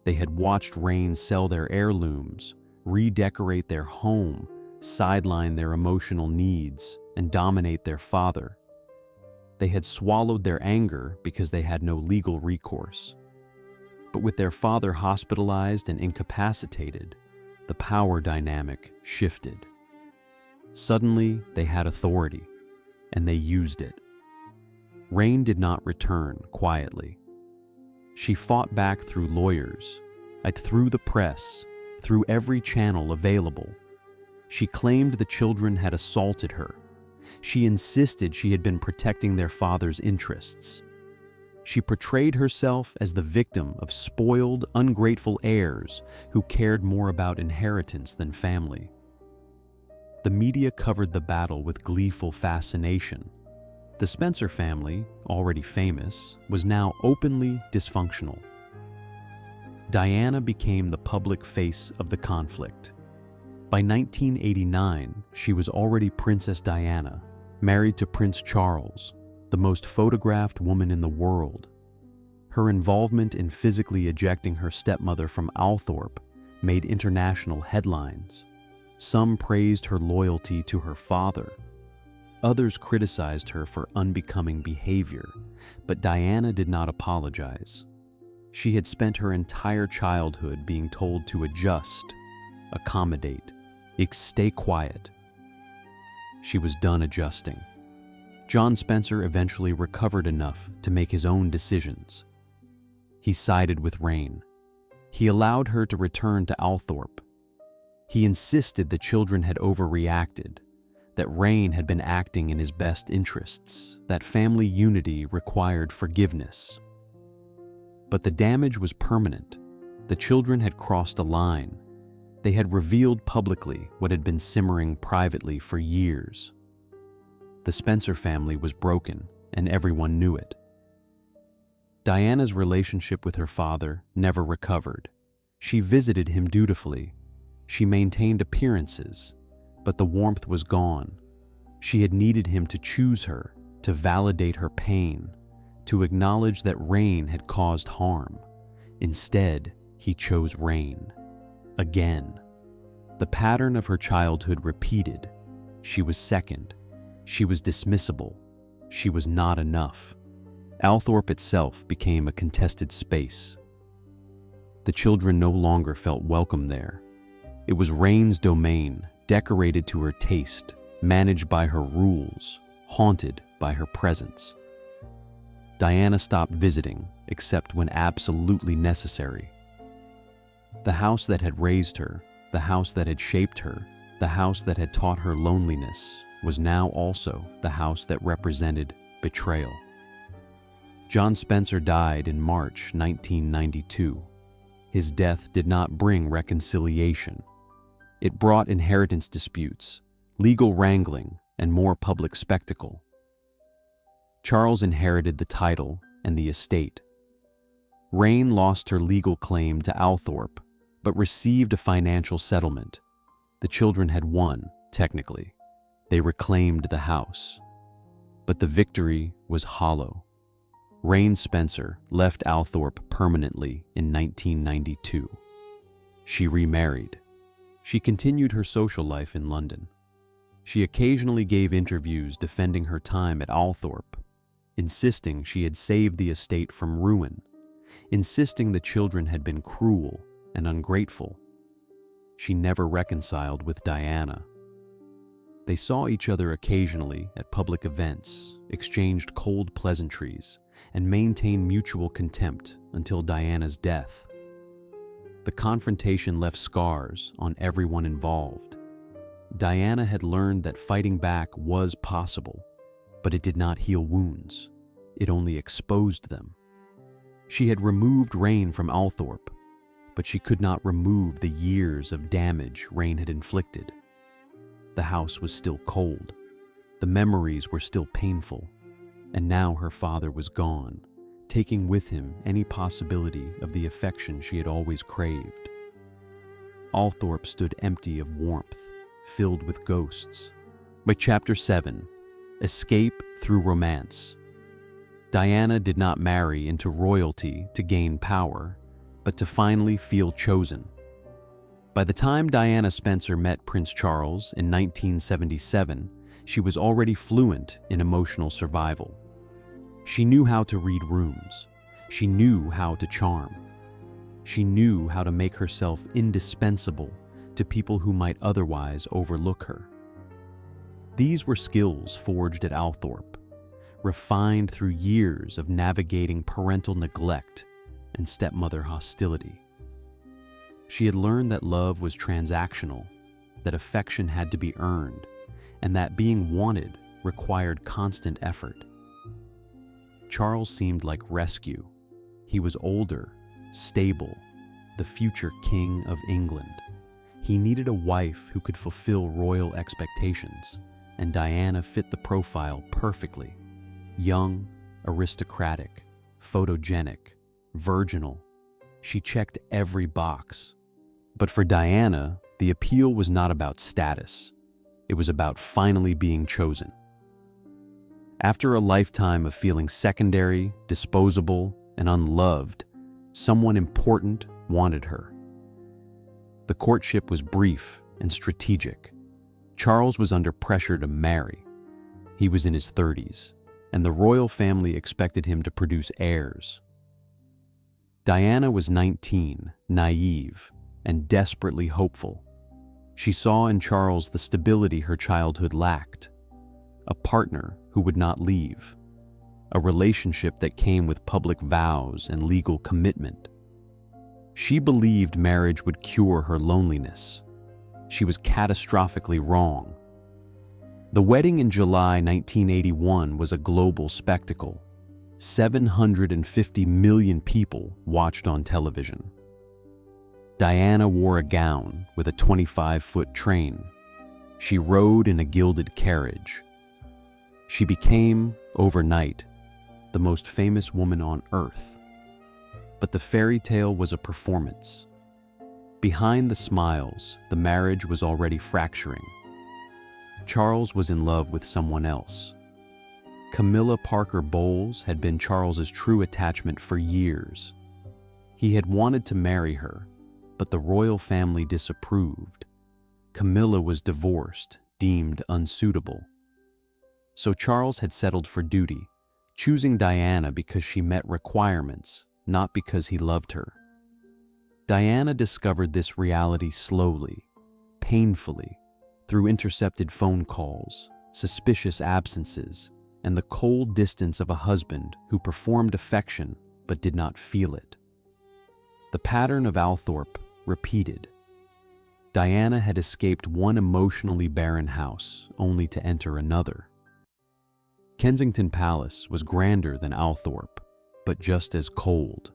They had watched Raine sell their heirlooms, redecorate their home, sideline their emotional needs, and dominate their father. They had swallowed their anger because they had no legal recourse. But with their father hospitalized and incapacitated, the power dynamic shifted. Suddenly, they had authority, and they used it. Raine did not return quietly. She fought back through lawyers, through the press, through every channel available. She claimed the children had assaulted her. She insisted she had been protecting their father's interests. She portrayed herself as the victim of spoiled, ungrateful heirs who cared more about inheritance than family. The media covered the battle with gleeful fascination. The Spencer family, already famous, was now openly dysfunctional. Diana became the public face of the conflict. By 1989, she was already Princess Diana, married to Prince Charles, the most photographed woman in the world. Her involvement in physically ejecting her stepmother from Althorp made international headlines. Some praised her loyalty to her father. Others criticized her for unbecoming behavior, but Diana did not apologize. She had spent her entire childhood being told to adjust, accommodate, stay quiet. She was done adjusting. John Spencer eventually recovered enough to make his own decisions. He sided with Raine. He allowed her to return to Althorp. He insisted the children had overreacted, that Raine had been acting in his best interests, that family unity required forgiveness. But the damage was permanent. The children had crossed a line. They had revealed publicly what had been simmering privately for years. The Spencer family was broken, and everyone knew it. Diana's relationship with her father never recovered. She visited him dutifully. She maintained appearances, but the warmth was gone. She had needed him to choose her, to validate her pain, to acknowledge that Raine had caused harm. Instead, he chose Raine. Again. The pattern of her childhood repeated. She was second. She was dismissible. She was not enough. Althorp itself became a contested space. The children no longer felt welcome there. It was Raine's domain, decorated to her taste, managed by her rules, haunted by her presence. Diana stopped visiting, except when absolutely necessary. The house that had raised her, the house that had shaped her, the house that had taught her loneliness, was now also the house that represented betrayal. John Spencer died in March 1992. His death did not bring reconciliation. It brought inheritance disputes, legal wrangling, and more public spectacle. Charles inherited the title and the estate. Raine lost her legal claim to Althorp, but received a financial settlement. The children had won, technically. They reclaimed the house. But the victory was hollow. Raine Spencer left Althorp permanently in 1992. She remarried. She continued her social life in London. She occasionally gave interviews defending her time at Althorp, insisting she had saved the estate from ruin, insisting the children had been cruel and ungrateful. She never reconciled with Diana. They saw each other occasionally at public events, exchanged cold pleasantries, and maintained mutual contempt until Diana's death. The confrontation left scars on everyone involved. Diana had learned that fighting back was possible, but it did not heal wounds. It only exposed them. She had removed Raine from Althorp, but she could not remove the years of damage Raine had inflicted. The house was still cold. The memories were still painful. And now her father was gone, taking with him any possibility of the affection she had always craved. Althorp stood empty of warmth, filled with ghosts. By Chapter 7, Escape Through Romance. Diana did not marry into royalty to gain power, but to finally feel chosen. By the time Diana Spencer met Prince Charles in 1977, she was already fluent in emotional survival. She knew how to read rooms. She knew how to charm. She knew how to make herself indispensable to people who might otherwise overlook her. These were skills forged at Althorp, refined through years of navigating parental neglect and stepmother hostility. She had learned that love was transactional, that affection had to be earned, and that being wanted required constant effort. Charles seemed like rescue. He was older, stable, the future king of England. He needed a wife who could fulfill royal expectations, and Diana fit the profile perfectly. Young, aristocratic, photogenic, virginal. She checked every box. But for Diana, the appeal was not about status. It was about finally being chosen. After a lifetime of feeling secondary, disposable, and unloved, someone important wanted her. The courtship was brief and strategic. Charles was under pressure to marry. He was in his 30s, and the royal family expected him to produce heirs. Diana was 19, naive, and desperately hopeful. She saw in Charles the stability her childhood lacked, a partner who would not leave, a relationship that came with public vows and legal commitment. She believed marriage would cure her loneliness. She was catastrophically wrong. The wedding in July 1981 was a global spectacle. 750 million people watched on television. Diana wore a gown with a 25-foot train. She rode in a gilded carriage. She became, overnight, the most famous woman on earth. But the fairy tale was a performance. Behind the smiles, the marriage was already fracturing. Charles was in love with someone else. Camilla Parker Bowles had been Charles's true attachment for years. He had wanted to marry her, but the royal family disapproved. Camilla was divorced, deemed unsuitable. So Charles had settled for duty, choosing Diana because she met requirements, not because he loved her. Diana discovered this reality slowly, painfully, through intercepted phone calls, suspicious absences, and the cold distance of a husband who performed affection but did not feel it. The pattern of Althorp repeated. Diana had escaped one emotionally barren house only to enter another. Kensington Palace was grander than Althorp, but just as cold.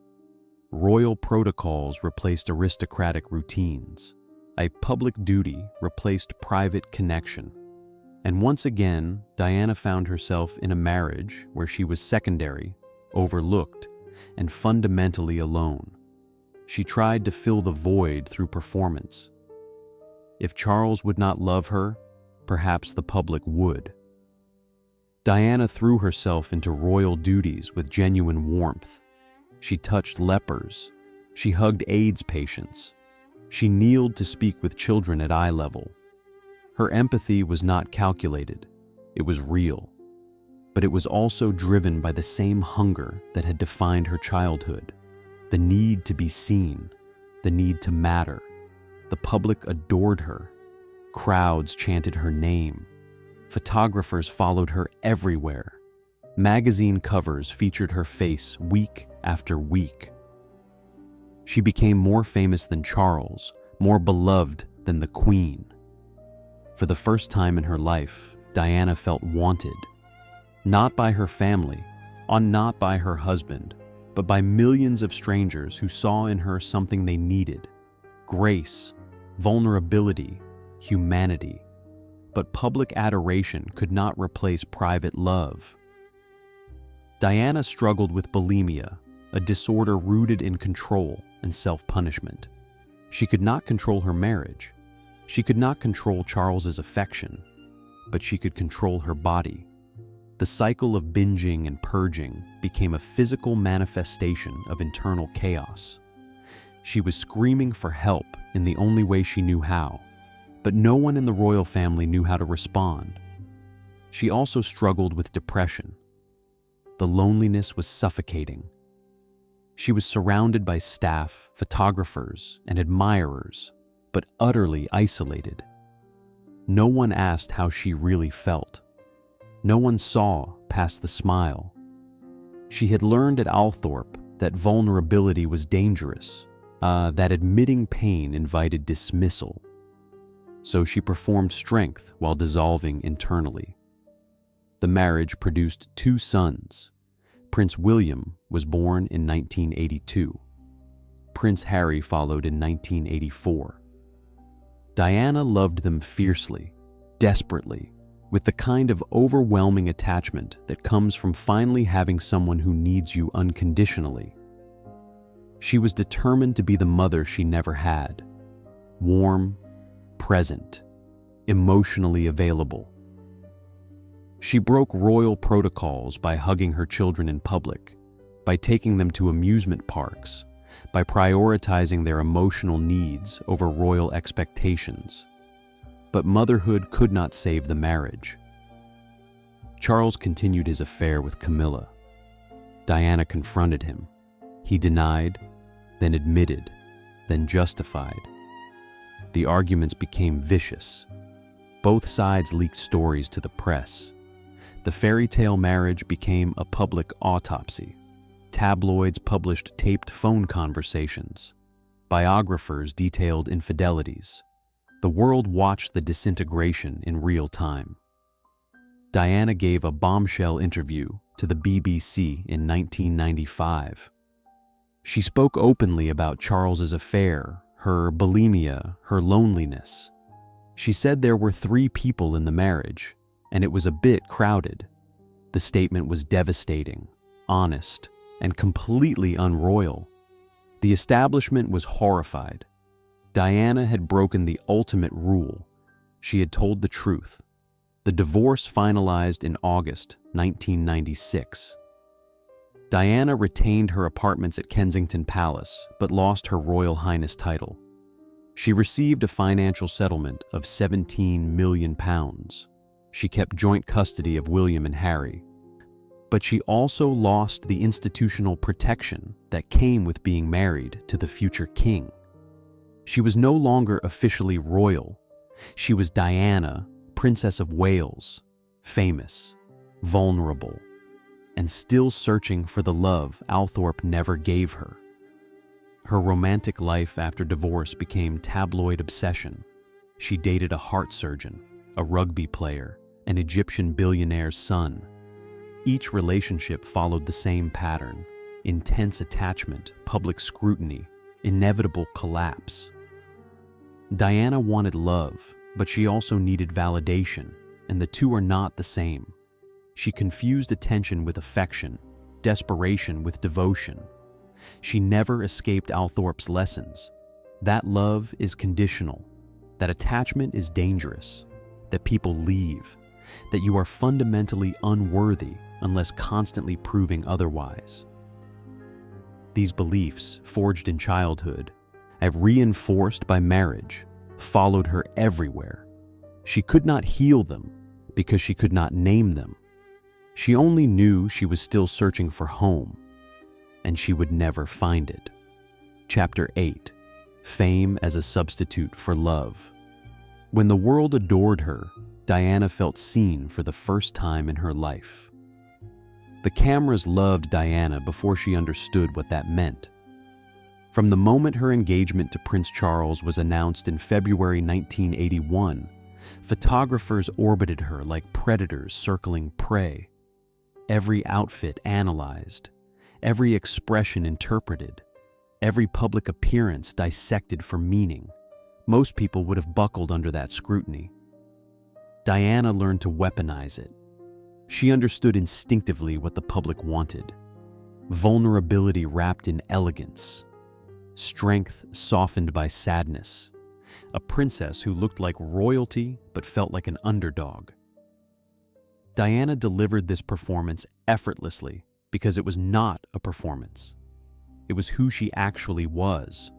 Royal protocols replaced aristocratic routines. A public duty replaced private connection. And once again, Diana found herself in a marriage where she was secondary, overlooked, and fundamentally alone. She tried to fill the void through performance. If Charles would not love her, perhaps the public would. Diana threw herself into royal duties with genuine warmth. She touched lepers. She hugged AIDS patients. She kneeled to speak with children at eye level. Her empathy was not calculated. It was real. But it was also driven by the same hunger that had defined her childhood. The need to be seen. The need to matter. The public adored her. Crowds chanted her name. Photographers followed her everywhere. Magazine covers featured her face week after week. She became more famous than Charles, more beloved than the Queen. For the first time in her life, Diana felt wanted. Not by her family, not by her husband, but by millions of strangers who saw in her something they needed: grace, vulnerability, humanity. But public adoration could not replace private love. Diana struggled with bulimia, a disorder rooted in control and self-punishment. She could not control her marriage. She could not control Charles's affection, but she could control her body. The cycle of binging and purging became a physical manifestation of internal chaos. She was screaming for help in the only way she knew how, but no one in the royal family knew how to respond. She also struggled with depression. The loneliness was suffocating. She was surrounded by staff, photographers, and admirers, but utterly isolated. No one asked how she really felt. No one saw past the smile. She had learned at Althorp that vulnerability was dangerous, that admitting pain invited dismissal. So she performed strength while dissolving internally. The marriage produced 2 sons. Prince William was born in 1982. Prince Harry followed in 1984. Diana loved them fiercely, desperately, with the kind of overwhelming attachment that comes from finally having someone who needs you unconditionally. She was determined to be the mother she never had. Warm, present, emotionally available. She broke royal protocols by hugging her children in public, by taking them to amusement parks, by prioritizing their emotional needs over royal expectations. But motherhood could not save the marriage. Charles continued his affair with Camilla. Diana confronted him. He denied, then admitted, then justified. The arguments became vicious. Both sides leaked stories to the press. The fairy tale marriage became a public autopsy. Tabloids published taped phone conversations. Biographers detailed infidelities. The world watched the disintegration in real time. Diana gave a bombshell interview to the BBC in 1995. She spoke openly about Charles's affair, her bulimia, her loneliness. She said there were 3 people in the marriage, and it was a bit crowded. The statement was devastating, honest, and completely unroyal. The establishment was horrified. Diana had broken the ultimate rule. She had told the truth. The divorce finalized in August 1996. Diana retained her apartments at Kensington Palace, but lost her Royal Highness title. She received a financial settlement of £17 million. She kept joint custody of William and Harry. But she also lost the institutional protection that came with being married to the future king. She was no longer officially royal. She was Diana, Princess of Wales, famous, vulnerable, and still searching for the love Althorp never gave her. Her romantic life after divorce became tabloid obsession. She dated a heart surgeon, a rugby player, an Egyptian billionaire's son. Each relationship followed the same pattern: intense attachment, public scrutiny, inevitable collapse. Diana wanted love, but she also needed validation, and the two are not the same. She confused attention with affection, desperation with devotion. She never escaped Althorp's lessons. That love is conditional, that attachment is dangerous, that people leave, that you are fundamentally unworthy unless constantly proving otherwise. These beliefs, forged in childhood, and reinforced by marriage, followed her everywhere. She could not heal them because she could not name them. She only knew she was still searching for home, and she would never find it. Chapter 8: Fame as a Substitute for Love. When the world adored her, Diana felt seen for the first time in her life. The cameras loved Diana before she understood what that meant. From the moment her engagement to Prince Charles was announced in February 1981, photographers orbited her like predators circling prey. Every outfit analyzed, every expression interpreted, every public appearance dissected for meaning. Most people would have buckled under that scrutiny. Diana learned to weaponize it. She understood instinctively what the public wanted: vulnerability wrapped in elegance, strength softened by sadness, a princess who looked like royalty but felt like an underdog. Diana delivered this performance effortlessly because it was not a performance. It was who she actually was: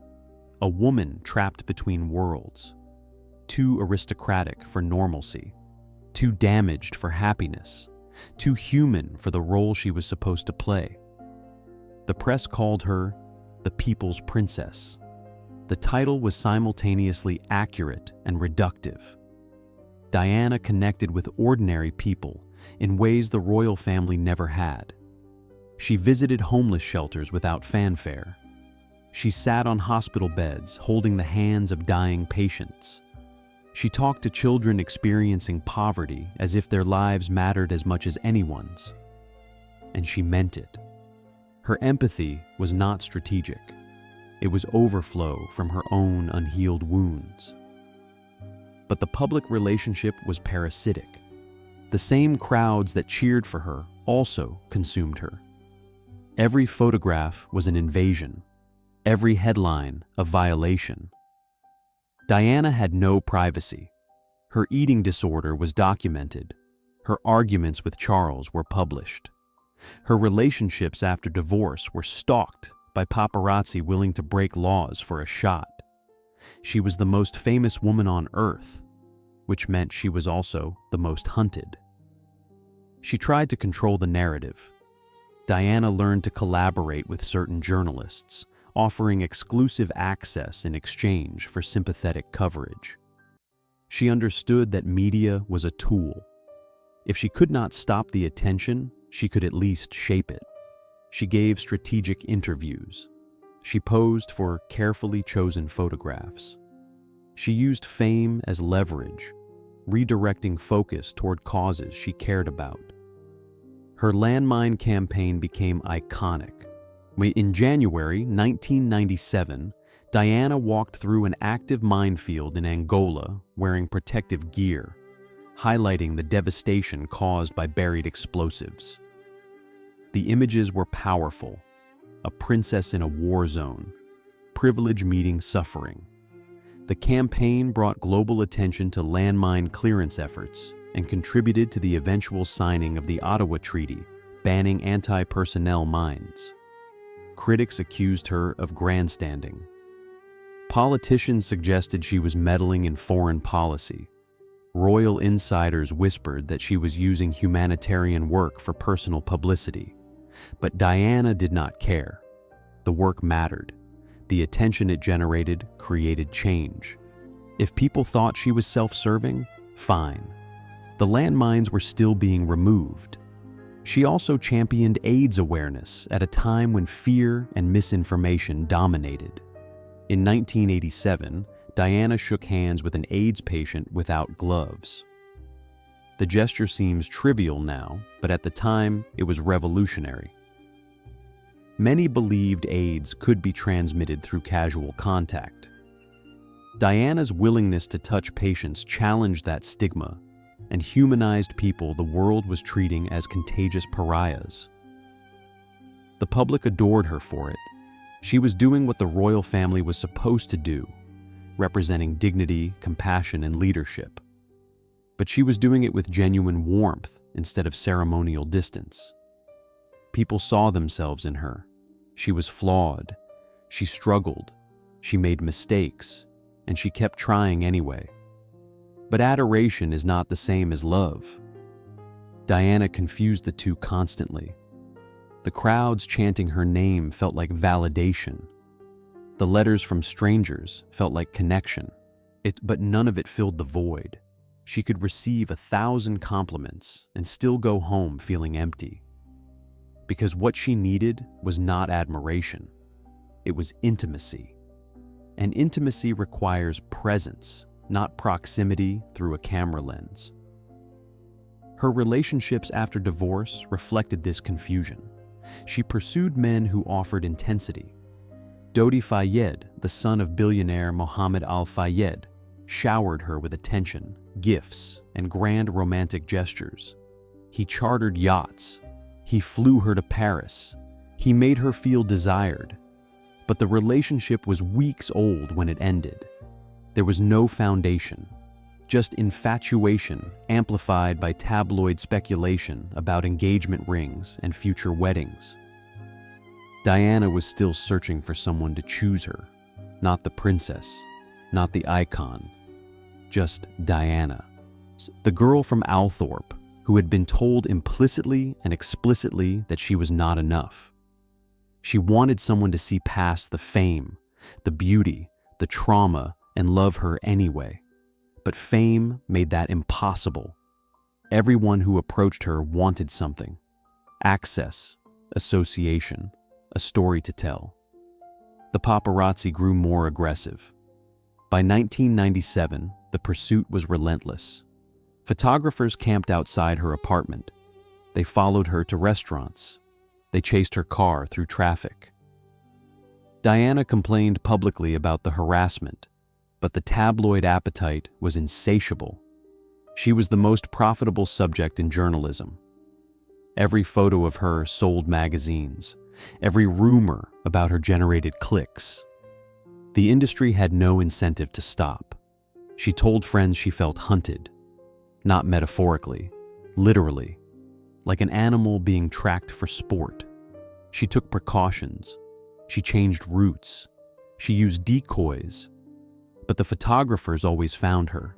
a woman trapped between worlds, too aristocratic for normalcy, too damaged for happiness, too human for the role she was supposed to play. The press called her the People's Princess. The title was simultaneously accurate and reductive. Diana connected with ordinary people in ways the royal family never had. She visited homeless shelters without fanfare. She sat on hospital beds holding the hands of dying patients. She talked to children experiencing poverty as if their lives mattered as much as anyone's. And she meant it. Her empathy was not strategic. It was overflow from her own unhealed wounds. But the public relationship was parasitic. The same crowds that cheered for her also consumed her. Every photograph was an invasion. Every headline a violation. Diana had no privacy. Her eating disorder was documented. Her arguments with Charles were published. Her relationships after divorce were stalked by paparazzi willing to break laws for a shot. She was the most famous woman on earth, which meant she was also the most hunted. She tried to control the narrative. Diana learned to collaborate with certain journalists, offering exclusive access in exchange for sympathetic coverage. She understood that media was a tool. If she could not stop the attention, she could at least shape it. She gave strategic interviews. She posed for carefully chosen photographs. She used fame as leverage, redirecting focus toward causes she cared about. Her landmine campaign became iconic. In January 1997, Diana walked through an active minefield in Angola wearing protective gear, highlighting the devastation caused by buried explosives. The images were powerful: a princess in a war zone, privilege meeting suffering. The campaign brought global attention to landmine clearance efforts and contributed to the eventual signing of the Ottawa Treaty, banning anti-personnel mines. Critics accused her of grandstanding. Politicians suggested she was meddling in foreign policy. Royal insiders whispered that she was using humanitarian work for personal publicity. But Diana did not care. The work mattered. The attention it generated created change. If people thought she was self-serving, fine. The landmines were still being removed. She also championed AIDS awareness at a time when fear and misinformation dominated. In 1987, Diana shook hands with an AIDS patient without gloves. The gesture seems trivial now, but at the time, it was revolutionary. Many believed AIDS could be transmitted through casual contact. Diana's willingness to touch patients challenged that stigma and humanized people the world was treating as contagious pariahs. The public adored her for it. She was doing what the royal family was supposed to do, representing dignity, compassion, and leadership. But she was doing it with genuine warmth instead of ceremonial distance. People saw themselves in her. She was flawed. She struggled. She made mistakes, and she kept trying anyway. But adoration is not the same as love. Diana confused the two constantly. The crowds chanting her name felt like validation. The letters from strangers felt like connection. But none of it filled the void. She could receive 1,000 compliments and still go home feeling empty. Because what she needed was not admiration. It was intimacy. And intimacy requires presence, not proximity through a camera lens. Her relationships after divorce reflected this confusion. She pursued men who offered intensity. Dodi Fayed, the son of billionaire Mohammed Al-Fayed, showered her with attention, gifts, and grand romantic gestures. He chartered yachts. He flew her to Paris. He made her feel desired. But the relationship was weeks old when it ended. There was no foundation, just infatuation amplified by tabloid speculation about engagement rings and future weddings. Diana was still searching for someone to choose her, not the princess, not the icon, just Diana. The girl from Althorp, who had been told implicitly and explicitly that she was not enough. She wanted someone to see past the fame, the beauty, the trauma, and love her anyway. But fame made that impossible. Everyone who approached her wanted something: access, association, a story to tell. The paparazzi grew more aggressive. By 1997, the pursuit was relentless. Photographers camped outside her apartment. They followed her to restaurants. They chased her car through traffic. Diana complained publicly about the harassment, but the tabloid appetite was insatiable. She was the most profitable subject in journalism. Every photo of her sold magazines. Every rumor about her generated clicks. The industry had no incentive to stop. She told friends she felt hunted, not metaphorically, literally, like an animal being tracked for sport. She took precautions. She changed routes. She used decoys. But the photographers always found her.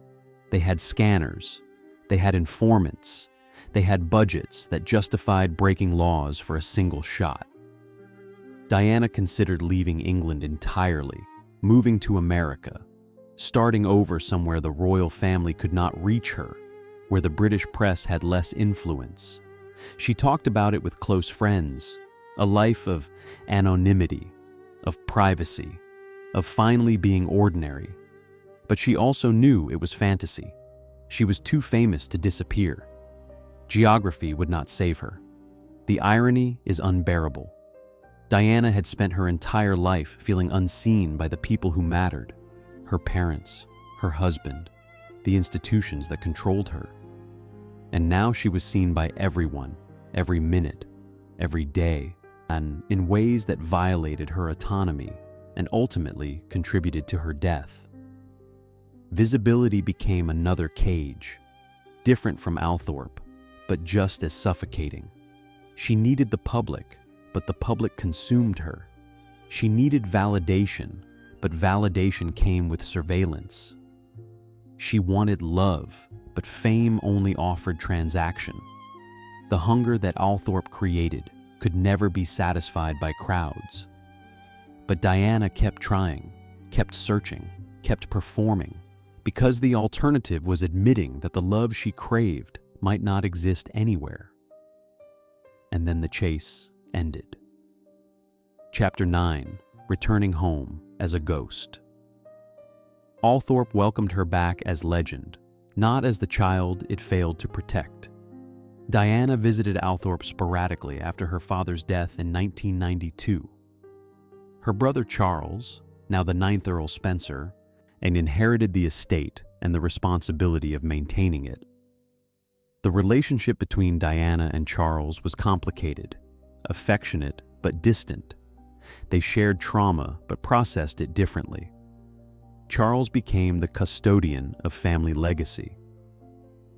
They had scanners. They had informants. They had budgets that justified breaking laws for a single shot. Diana considered leaving England entirely, moving to America, starting over somewhere the royal family could not reach her, where the British press had less influence. She talked about it with close friends, a life of anonymity, of privacy, of finally being ordinary. But she also knew it was fantasy. She was too famous to disappear. Geography would not save her. The irony is unbearable. Diana had spent her entire life feeling unseen by the people who mattered, her parents, her husband, the institutions that controlled her. And now she was seen by everyone, every minute, every day, and in ways that violated her autonomy and ultimately contributed to her death. Visibility became another cage, different from Althorp, but just as suffocating. She needed the public, but the public consumed her. She needed validation, but validation came with surveillance. She wanted love, but fame only offered transaction. The hunger that Althorp created could never be satisfied by crowds. But Diana kept trying, kept searching, kept performing, because the alternative was admitting that the love she craved might not exist anywhere. And then the chase ended. Chapter 9. Returning home as a ghost. Althorp welcomed her back as legend, not as the child it failed to protect. Diana visited Althorp sporadically after her father's death in 1992. Her brother Charles, now the 9th Earl Spencer, and inherited the estate and the responsibility of maintaining it. The relationship between Diana and Charles was complicated, affectionate but distant. They shared trauma but processed it differently. Charles became the custodian of family legacy.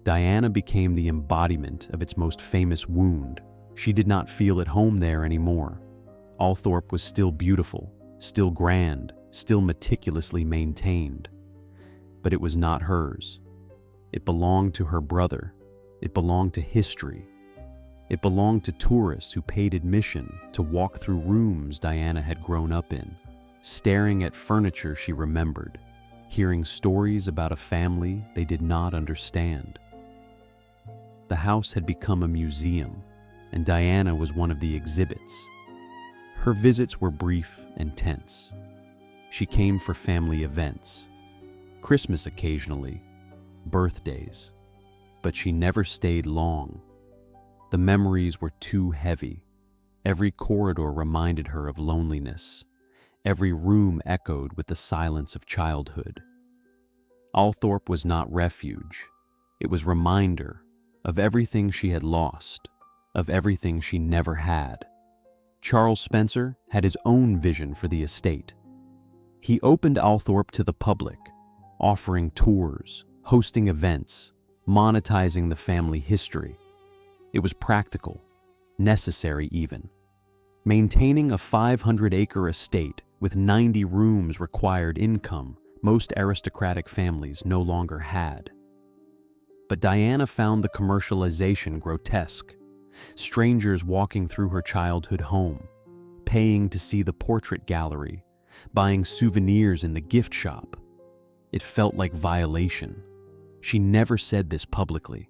Diana became the embodiment of its most famous wound. She did not feel at home there anymore. Althorp was still beautiful, still grand, still meticulously maintained. But it was not hers. It belonged to her brother. It belonged to history. It belonged to tourists who paid admission to walk through rooms Diana had grown up in, staring at furniture she remembered, hearing stories about a family they did not understand. The house had become a museum, and Diana was one of the exhibits. Her visits were brief and tense. She came for family events, Christmas occasionally, birthdays, but she never stayed long. The memories were too heavy. Every corridor reminded her of loneliness. Every room echoed with the silence of childhood. Althorp was not refuge. It was reminder of everything she had lost, of everything she never had. Charles Spencer had his own vision for the estate. He opened Althorp to the public, offering tours, hosting events, monetizing the family history. It was practical, necessary even. Maintaining a 500-acre estate with 90 rooms required income most aristocratic families no longer had. But Diana found the commercialization grotesque. Strangers walking through her childhood home, paying to see the portrait gallery, buying souvenirs in the gift shop. It felt like violation. She never said this publicly.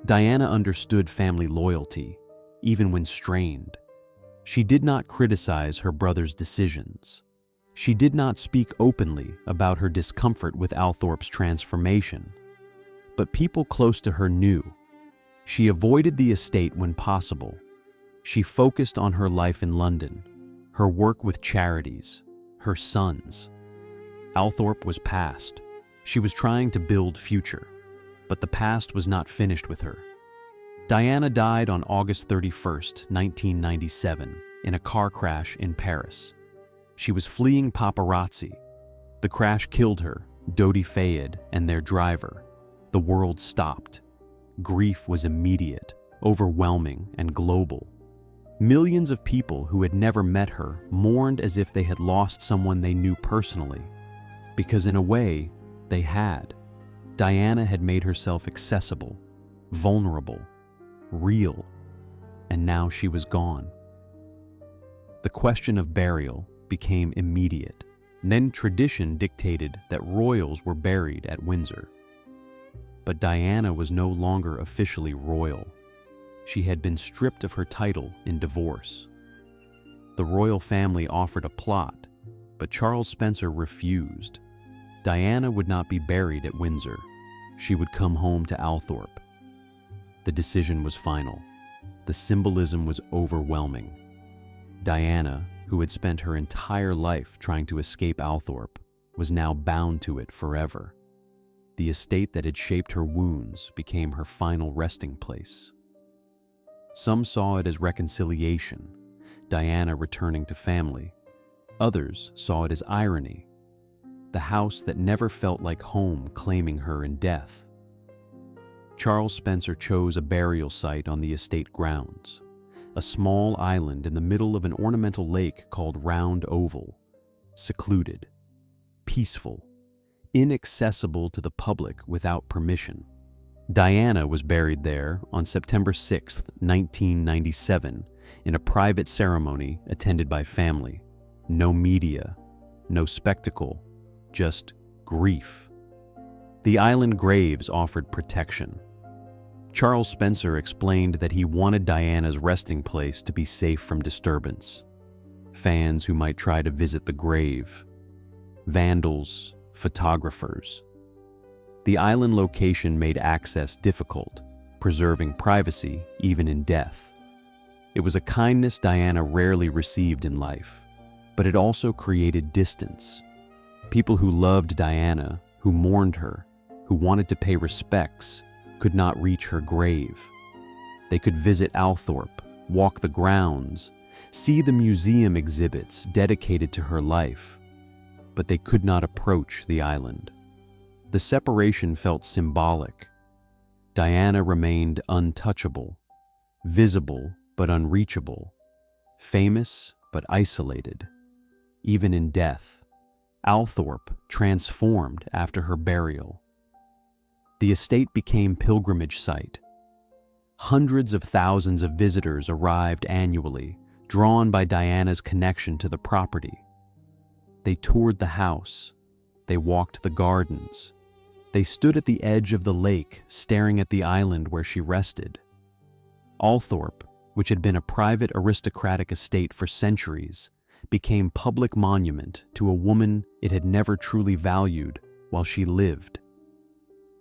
Diana understood family loyalty, even when strained. She did not criticize her brother's decisions. She did not speak openly about her discomfort with Althorp's transformation. But people close to her knew. She avoided the estate when possible. She focused on her life in London, her work with charities, her sons. Althorp was past. She was trying to build future, but the past was not finished with her. Diana died on August 31st, 1997, in a car crash in Paris. She was fleeing paparazzi. The crash killed her, Dodi Fayed, and their driver. The world stopped. Grief was immediate, overwhelming, and global. Millions of people who had never met her mourned as if they had lost someone they knew personally. Because in a way, they had. Diana had made herself accessible, vulnerable, real, and now she was gone. The question of burial became immediate. Then tradition dictated that royals were buried at Windsor. But Diana was no longer officially royal. She had been stripped of her title in divorce. The royal family offered a plot, but Charles Spencer refused. Diana would not be buried at Windsor. She would come home to Althorp. The decision was final. The symbolism was overwhelming. Diana, who had spent her entire life trying to escape Althorp, was now bound to it forever. The estate that had shaped her wounds became her final resting place. Some saw it as reconciliation, Diana returning to family. Others saw it as irony, the house that never felt like home claiming her in death. Charles Spencer chose a burial site on the estate grounds, a small island in the middle of an ornamental lake called Round Oval, secluded, peaceful, inaccessible to the public without permission. Diana was buried there on September 6, 1997, in a private ceremony attended by family. No media, no spectacle, just grief. The island graves offered protection. Charles Spencer explained that he wanted Diana's resting place to be safe from disturbance. Fans who might try to visit the grave, vandals, photographers. The island location made access difficult, preserving privacy even in death. It was a kindness Diana rarely received in life, but it also created distance. People who loved Diana, who mourned her, who wanted to pay respects, could not reach her grave. They could visit Althorp, walk the grounds, see the museum exhibits dedicated to her life, but they could not approach the island. The separation felt symbolic. Diana remained untouchable, visible but unreachable, famous but isolated. Even in death, Althorp transformed after her burial. The estate became pilgrimage site. Hundreds of thousands of visitors arrived annually, drawn by Diana's connection to the property. They toured the house. They walked the gardens. They stood at the edge of the lake, staring at the island where she rested. Althorp, which had been a private aristocratic estate for centuries, became public monument to a woman it had never truly valued while she lived.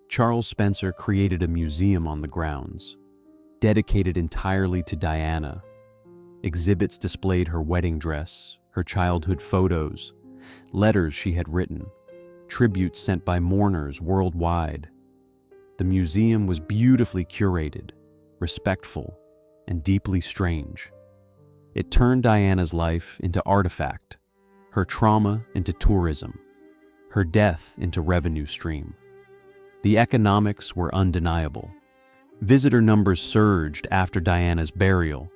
Charles Spencer created a museum on the grounds, dedicated entirely to Diana. Exhibits displayed her wedding dress, her childhood photos, letters she had written, tributes sent by mourners worldwide. The museum was beautifully curated, respectful, and deeply strange. It turned Diana's life into artifact, her trauma into tourism, her death into revenue stream. The economics were undeniable. Visitor numbers surged after Diana's burial.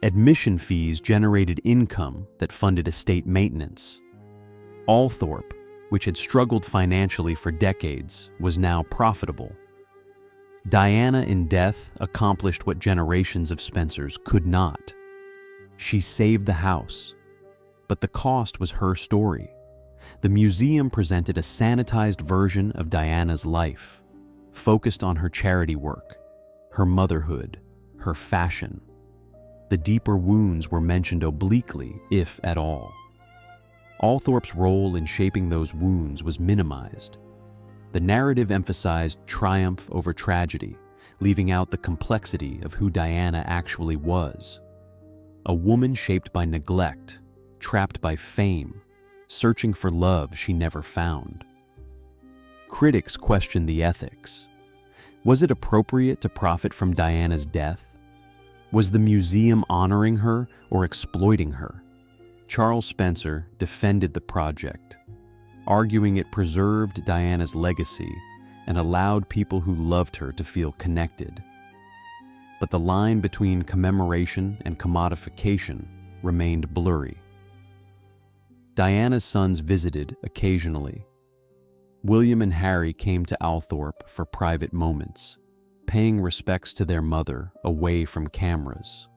Admission fees generated income that funded estate maintenance. Althorp, which had struggled financially for decades, was now profitable. Diana in death accomplished what generations of Spencers could not. She saved the house, but the cost was her story. The museum presented a sanitized version of Diana's life, focused on her charity work, her motherhood, her fashion. The deeper wounds were mentioned obliquely, if at all. Althorp's role in shaping those wounds was minimized. The narrative emphasized triumph over tragedy, leaving out the complexity of who Diana actually was. A woman shaped by neglect, trapped by fame, searching for love she never found. Critics questioned the ethics. Was it appropriate to profit from Diana's death? Was the museum honoring her or exploiting her? Charles Spencer defended the project, arguing it preserved Diana's legacy and allowed people who loved her to feel connected. But the line between commemoration and commodification remained blurry. Diana's sons visited occasionally. William and Harry came to Althorp for private moments, paying respects to their mother away from cameras.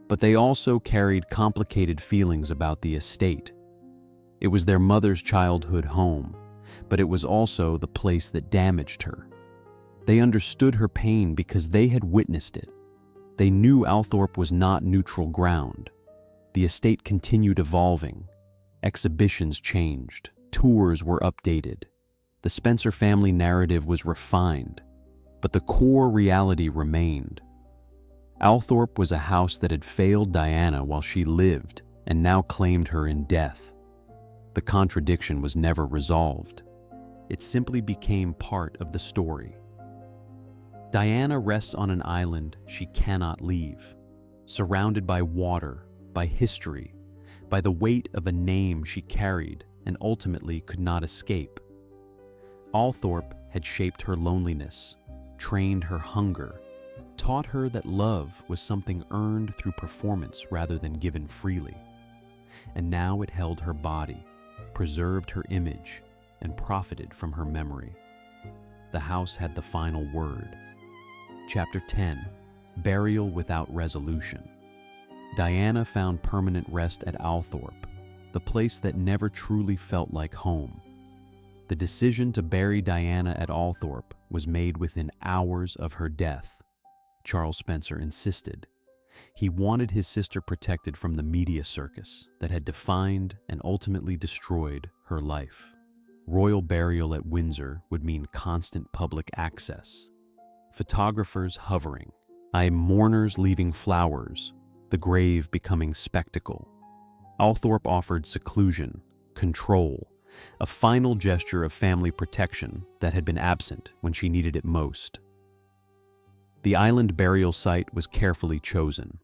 But they also carried complicated feelings about the estate. It was their mother's childhood home, but it was also the place that damaged her. They understood her pain because they had witnessed it. They knew Althorp was not neutral ground. The estate continued evolving. Exhibitions changed. Tours were updated. The Spencer family narrative was refined, but the core reality remained. Althorp was a house that had failed Diana while she lived and now claimed her in death. The contradiction was never resolved. It simply became part of the story. Diana rests on an island she cannot leave, surrounded by water, by history, by the weight of a name she carried and ultimately could not escape. Althorp had shaped her loneliness, trained her hunger, taught her that love was something earned through performance rather than given freely. And now it held her body, preserved her image, and profited from her memory. The house had the final word. Chapter 10, Burial Without Resolution. Diana found permanent rest at Althorp, the place that never truly felt like home. The decision to bury Diana at Althorp was made within hours of her death. Charles Spencer insisted. He wanted his sister protected from the media circus that had defined and ultimately destroyed her life. Royal burial at Windsor would mean constant public access. Photographers hovering, mourners leaving flowers, the grave becoming spectacle. Althorp offered seclusion, control, a final gesture of family protection that had been absent when she needed it most. The island burial site was carefully chosen.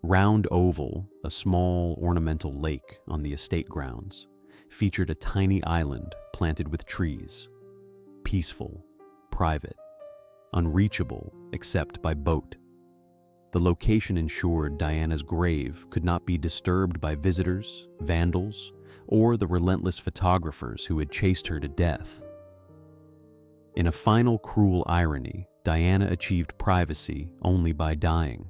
Round Oval, a small ornamental lake on the estate grounds, featured a tiny island planted with trees. Peaceful, private, unreachable except by boat. The location ensured Diana's grave could not be disturbed by visitors, vandals, or the relentless photographers who had chased her to death. In a final cruel irony, Diana achieved privacy only by dying.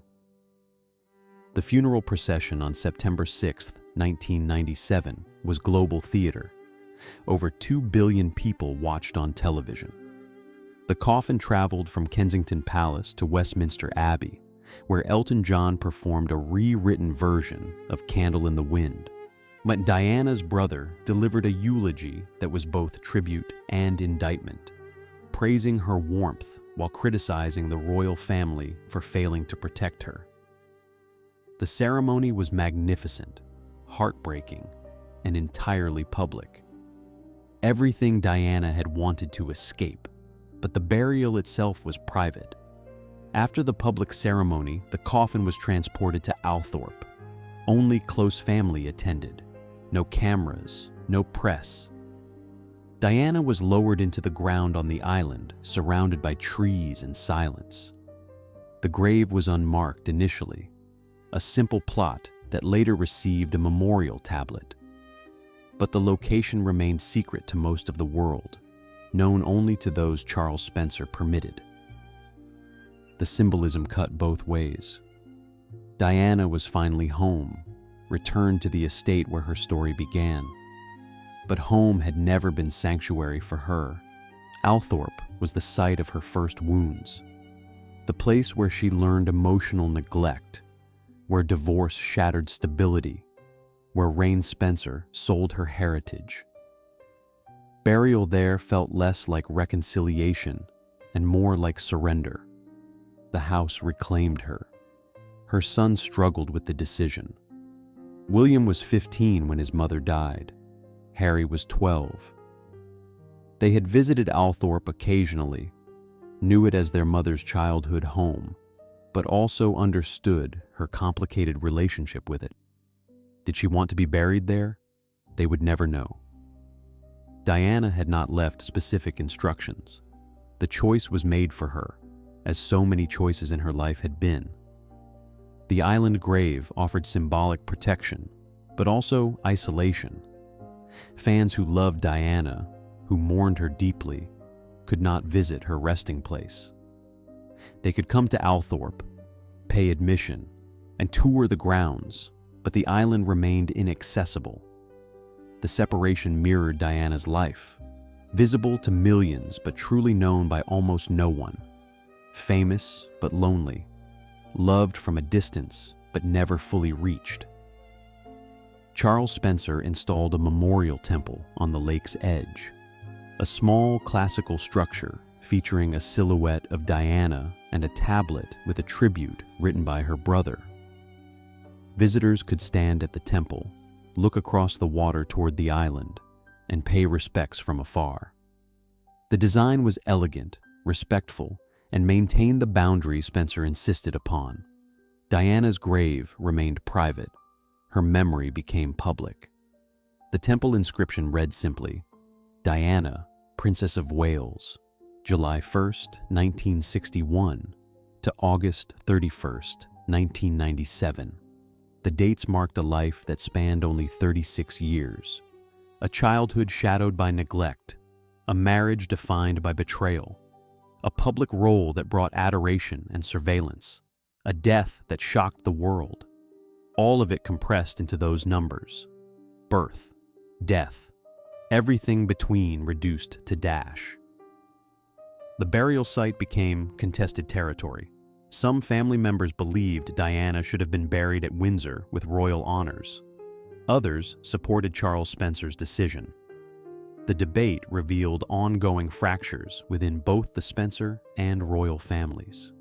The funeral procession on September 6, 1997, was global theater. Over 2 billion people watched on television. The coffin traveled from Kensington Palace to Westminster Abbey, where Elton John performed a rewritten version of Candle in the Wind. But Diana's brother delivered a eulogy that was both tribute and indictment, praising her warmth while criticizing the royal family for failing to protect her. The ceremony was magnificent, heartbreaking, and entirely public. Everything Diana had wanted to escape, but the burial itself was private. After the public ceremony, the coffin was transported to Althorp. Only close family attended. No cameras, no press. Diana was lowered into the ground on the island, surrounded by trees and silence. The grave was unmarked initially, a simple plot that later received a memorial tablet. But the location remained secret to most of the world, known only to those Charles Spencer permitted. The symbolism cut both ways. Diana was finally home, returned to the estate where her story began. But home had never been sanctuary for her. Althorp was the site of her first wounds, the place where she learned emotional neglect, where divorce shattered stability, where Raine Spencer sold her heritage. Burial there felt less like reconciliation and more like surrender. The house reclaimed her. Her son struggled with the decision. William was 15 when his mother died. Harry was 12. They had visited Althorp occasionally, knew it as their mother's childhood home, but also understood her complicated relationship with it. Did she want to be buried there? They would never know. Diana had not left specific instructions. The choice was made for her, as so many choices in her life had been. The island grave offered symbolic protection, but also isolation. Fans who loved Diana, who mourned her deeply, could not visit her resting place. They could come to Althorp, pay admission, and tour the grounds, but the island remained inaccessible. The separation mirrored Diana's life, visible to millions but truly known by almost no one. Famous but lonely, loved from a distance but never fully reached. Charles Spencer installed a memorial temple on the lake's edge, a small classical structure featuring a silhouette of Diana and a tablet with a tribute written by her brother. Visitors could stand at the temple, look across the water toward the island, and pay respects from afar. The design was elegant, respectful, and maintained the boundary Spencer insisted upon. Diana's grave remained private. Her memory became public. The temple inscription read simply, "Diana, Princess of Wales, July 1st, 1961 to August 31st, 1997. The dates marked a life that spanned only 36 years, a childhood shadowed by neglect, a marriage defined by betrayal, a public role that brought adoration and surveillance, a death that shocked the world. All of it compressed into those numbers. Birth, death, everything between reduced to dash. The burial site became contested territory. Some family members believed Diana should have been buried at Windsor with royal honors. Others supported Charles Spencer's decision. The debate revealed ongoing fractures within both the Spencer and royal families.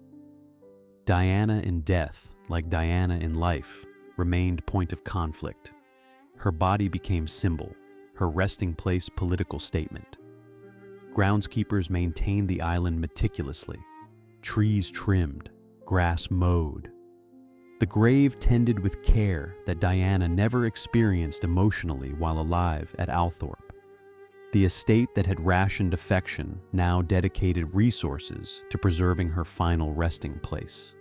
Diana in death, like Diana in life, remained point of conflict. Her body became symbol, her resting place political statement. Groundskeepers maintained the island meticulously, trees trimmed, grass mowed. The grave tended with care that Diana never experienced emotionally while alive at Althorp. The estate that had rationed affection now dedicated resources to preserving her final resting place.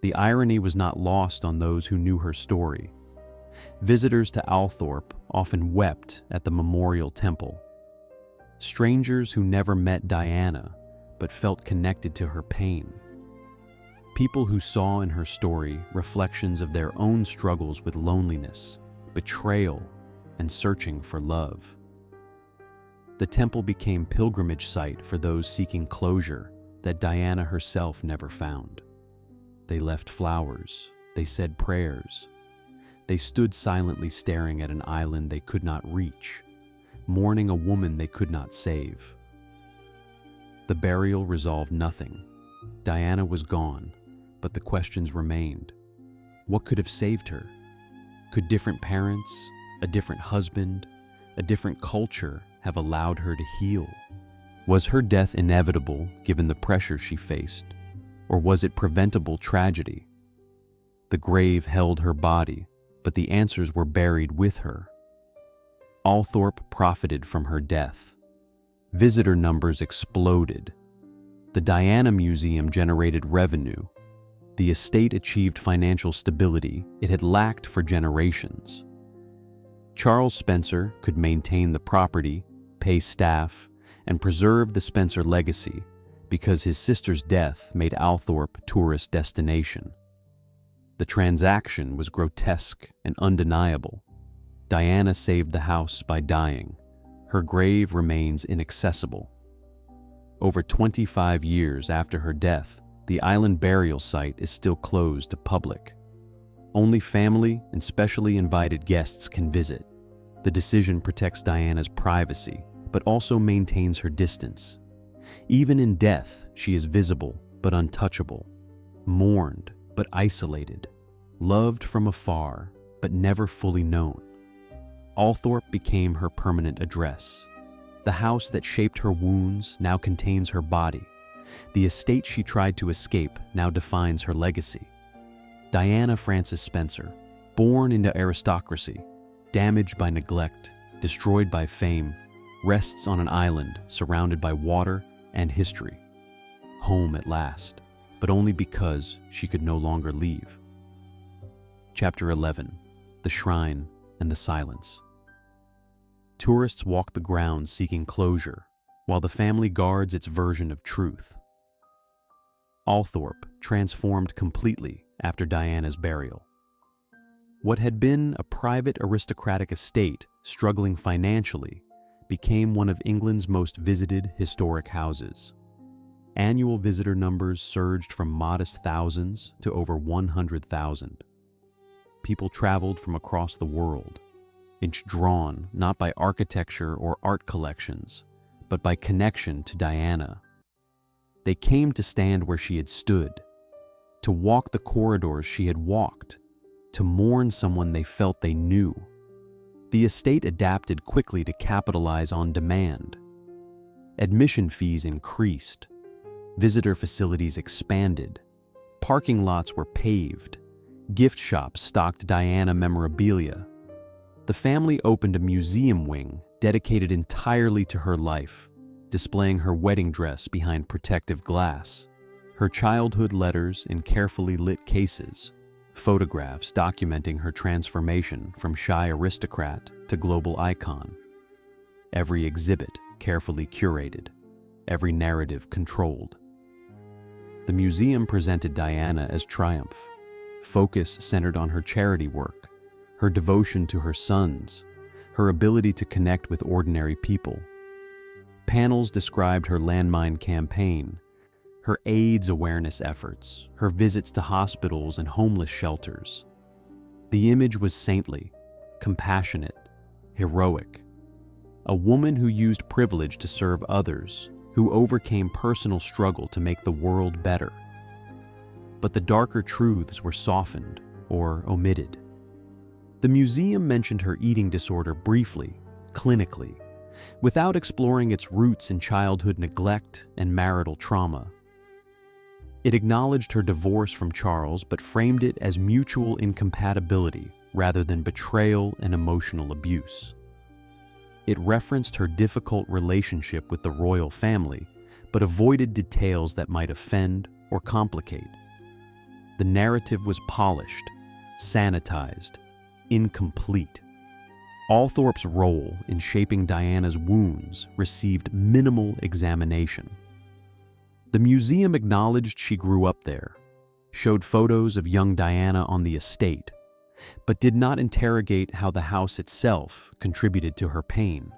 The irony was not lost on those who knew her story. Visitors to Althorp often wept at the memorial temple. Strangers who never met Diana but felt connected to her pain. People who saw in her story reflections of their own struggles with loneliness, betrayal, and searching for love. The temple became pilgrimage site for those seeking closure that Diana herself never found. They left flowers, they said prayers. They stood silently staring at an island they could not reach, mourning a woman they could not save. The burial resolved nothing. Diana was gone, but the questions remained. What could have saved her? Could different parents, a different husband, a different culture have allowed her to heal? Was her death inevitable given the pressure she faced, or was it preventable tragedy? The grave held her body, but the answers were buried with her. Althorp profited from her death. Visitor numbers exploded. The Diana Museum generated revenue. The estate achieved financial stability it had lacked for generations. Charles Spencer could maintain the property, pay staff, and preserve the Spencer legacy because his sister's death made Althorp a tourist destination. The transaction was grotesque and undeniable. Diana saved the house by dying. Her grave remains inaccessible. Over 25 years after her death, the island burial site is still closed to public. Only family and specially invited guests can visit. The decision protects Diana's privacy, but also maintains her distance. Even in death, she is visible but untouchable, mourned but isolated, loved from afar but never fully known. Althorp became her permanent address. The house that shaped her wounds now contains her body, The estate she tried to escape now defines her legacy. Diana Frances Spencer, born into aristocracy, damaged by neglect, destroyed by fame, rests on an island surrounded by water and history. Home at last, but only because she could no longer leave. Chapter 11. The Shrine and the Silence. Tourists walk the grounds seeking closure, while the family guards its version of truth. Althorp transformed completely after Diana's burial. What had been a private aristocratic estate struggling financially became one of England's most visited historic houses. Annual visitor numbers surged from modest thousands to over 100,000. People traveled from across the world, each drawn not by architecture or art collections, but by connection to Diana. They came to stand where she had stood, to walk the corridors she had walked, to mourn someone they felt they knew. The estate adapted quickly to capitalize on demand. Admission fees increased, visitor facilities expanded, parking lots were paved, gift shops stocked Diana memorabilia. The family opened a museum wing dedicated entirely to her life, displaying her wedding dress behind protective glass, her childhood letters in carefully lit cases, photographs documenting her transformation from shy aristocrat to global icon. Every exhibit carefully curated, every narrative controlled. The museum presented Diana as triumph, focus centered on her charity work, her devotion to her sons, her ability to connect with ordinary people. Panels described her landmine campaign, her AIDS awareness efforts, her visits to hospitals and homeless shelters. The image was saintly, compassionate, heroic. A woman who used privilege to serve others, who overcame personal struggle to make the world better. But the darker truths were softened or omitted. The museum mentioned her eating disorder briefly, clinically, without exploring its roots in childhood neglect and marital trauma. It acknowledged her divorce from Charles but framed it as mutual incompatibility rather than betrayal and emotional abuse. It referenced her difficult relationship with the royal family but avoided details that might offend or complicate. The narrative was polished, sanitized, incomplete. Althorp's role in shaping Diana's wounds received minimal examination. The museum acknowledged she grew up there, showed photos of young Diana on the estate, but did not interrogate how the house itself contributed to her pain.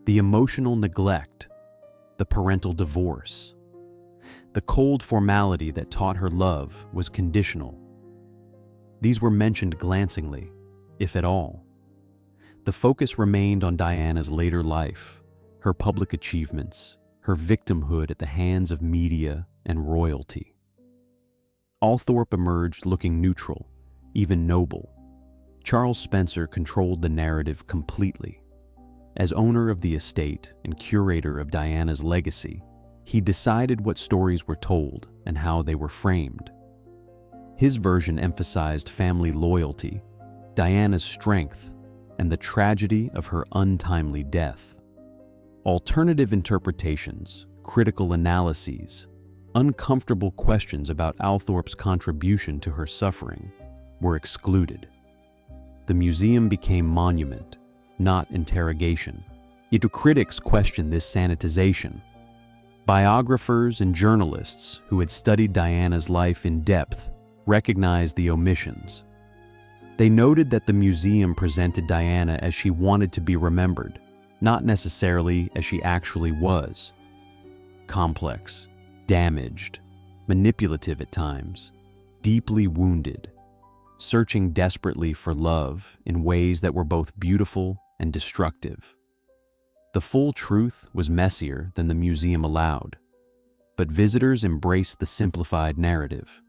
The emotional neglect, the parental divorce, the cold formality that taught her love was conditional. These were mentioned glancingly, if at all. The focus remained on Diana's later life, her public achievements, her victimhood at the hands of media and royalty. Althorp emerged looking neutral, even noble. Charles Spencer controlled the narrative completely. As owner of the estate and curator of Diana's legacy, he decided what stories were told and how they were framed. His version emphasized family loyalty, Diana's strength, and the tragedy of her untimely death. Alternative interpretations, critical analyses, uncomfortable questions about Althorp's contribution to her suffering were excluded. The museum became monument, not interrogation. Yet critics questioned this sanitization. Biographers and journalists who had studied Diana's life in depth recognized the omissions. They noted that the museum presented Diana as she wanted to be remembered, not necessarily as she actually was. Complex, damaged, manipulative at times, deeply wounded, searching desperately for love in ways that were both beautiful and destructive. The full truth was messier than the museum allowed, but visitors embraced the simplified narrative.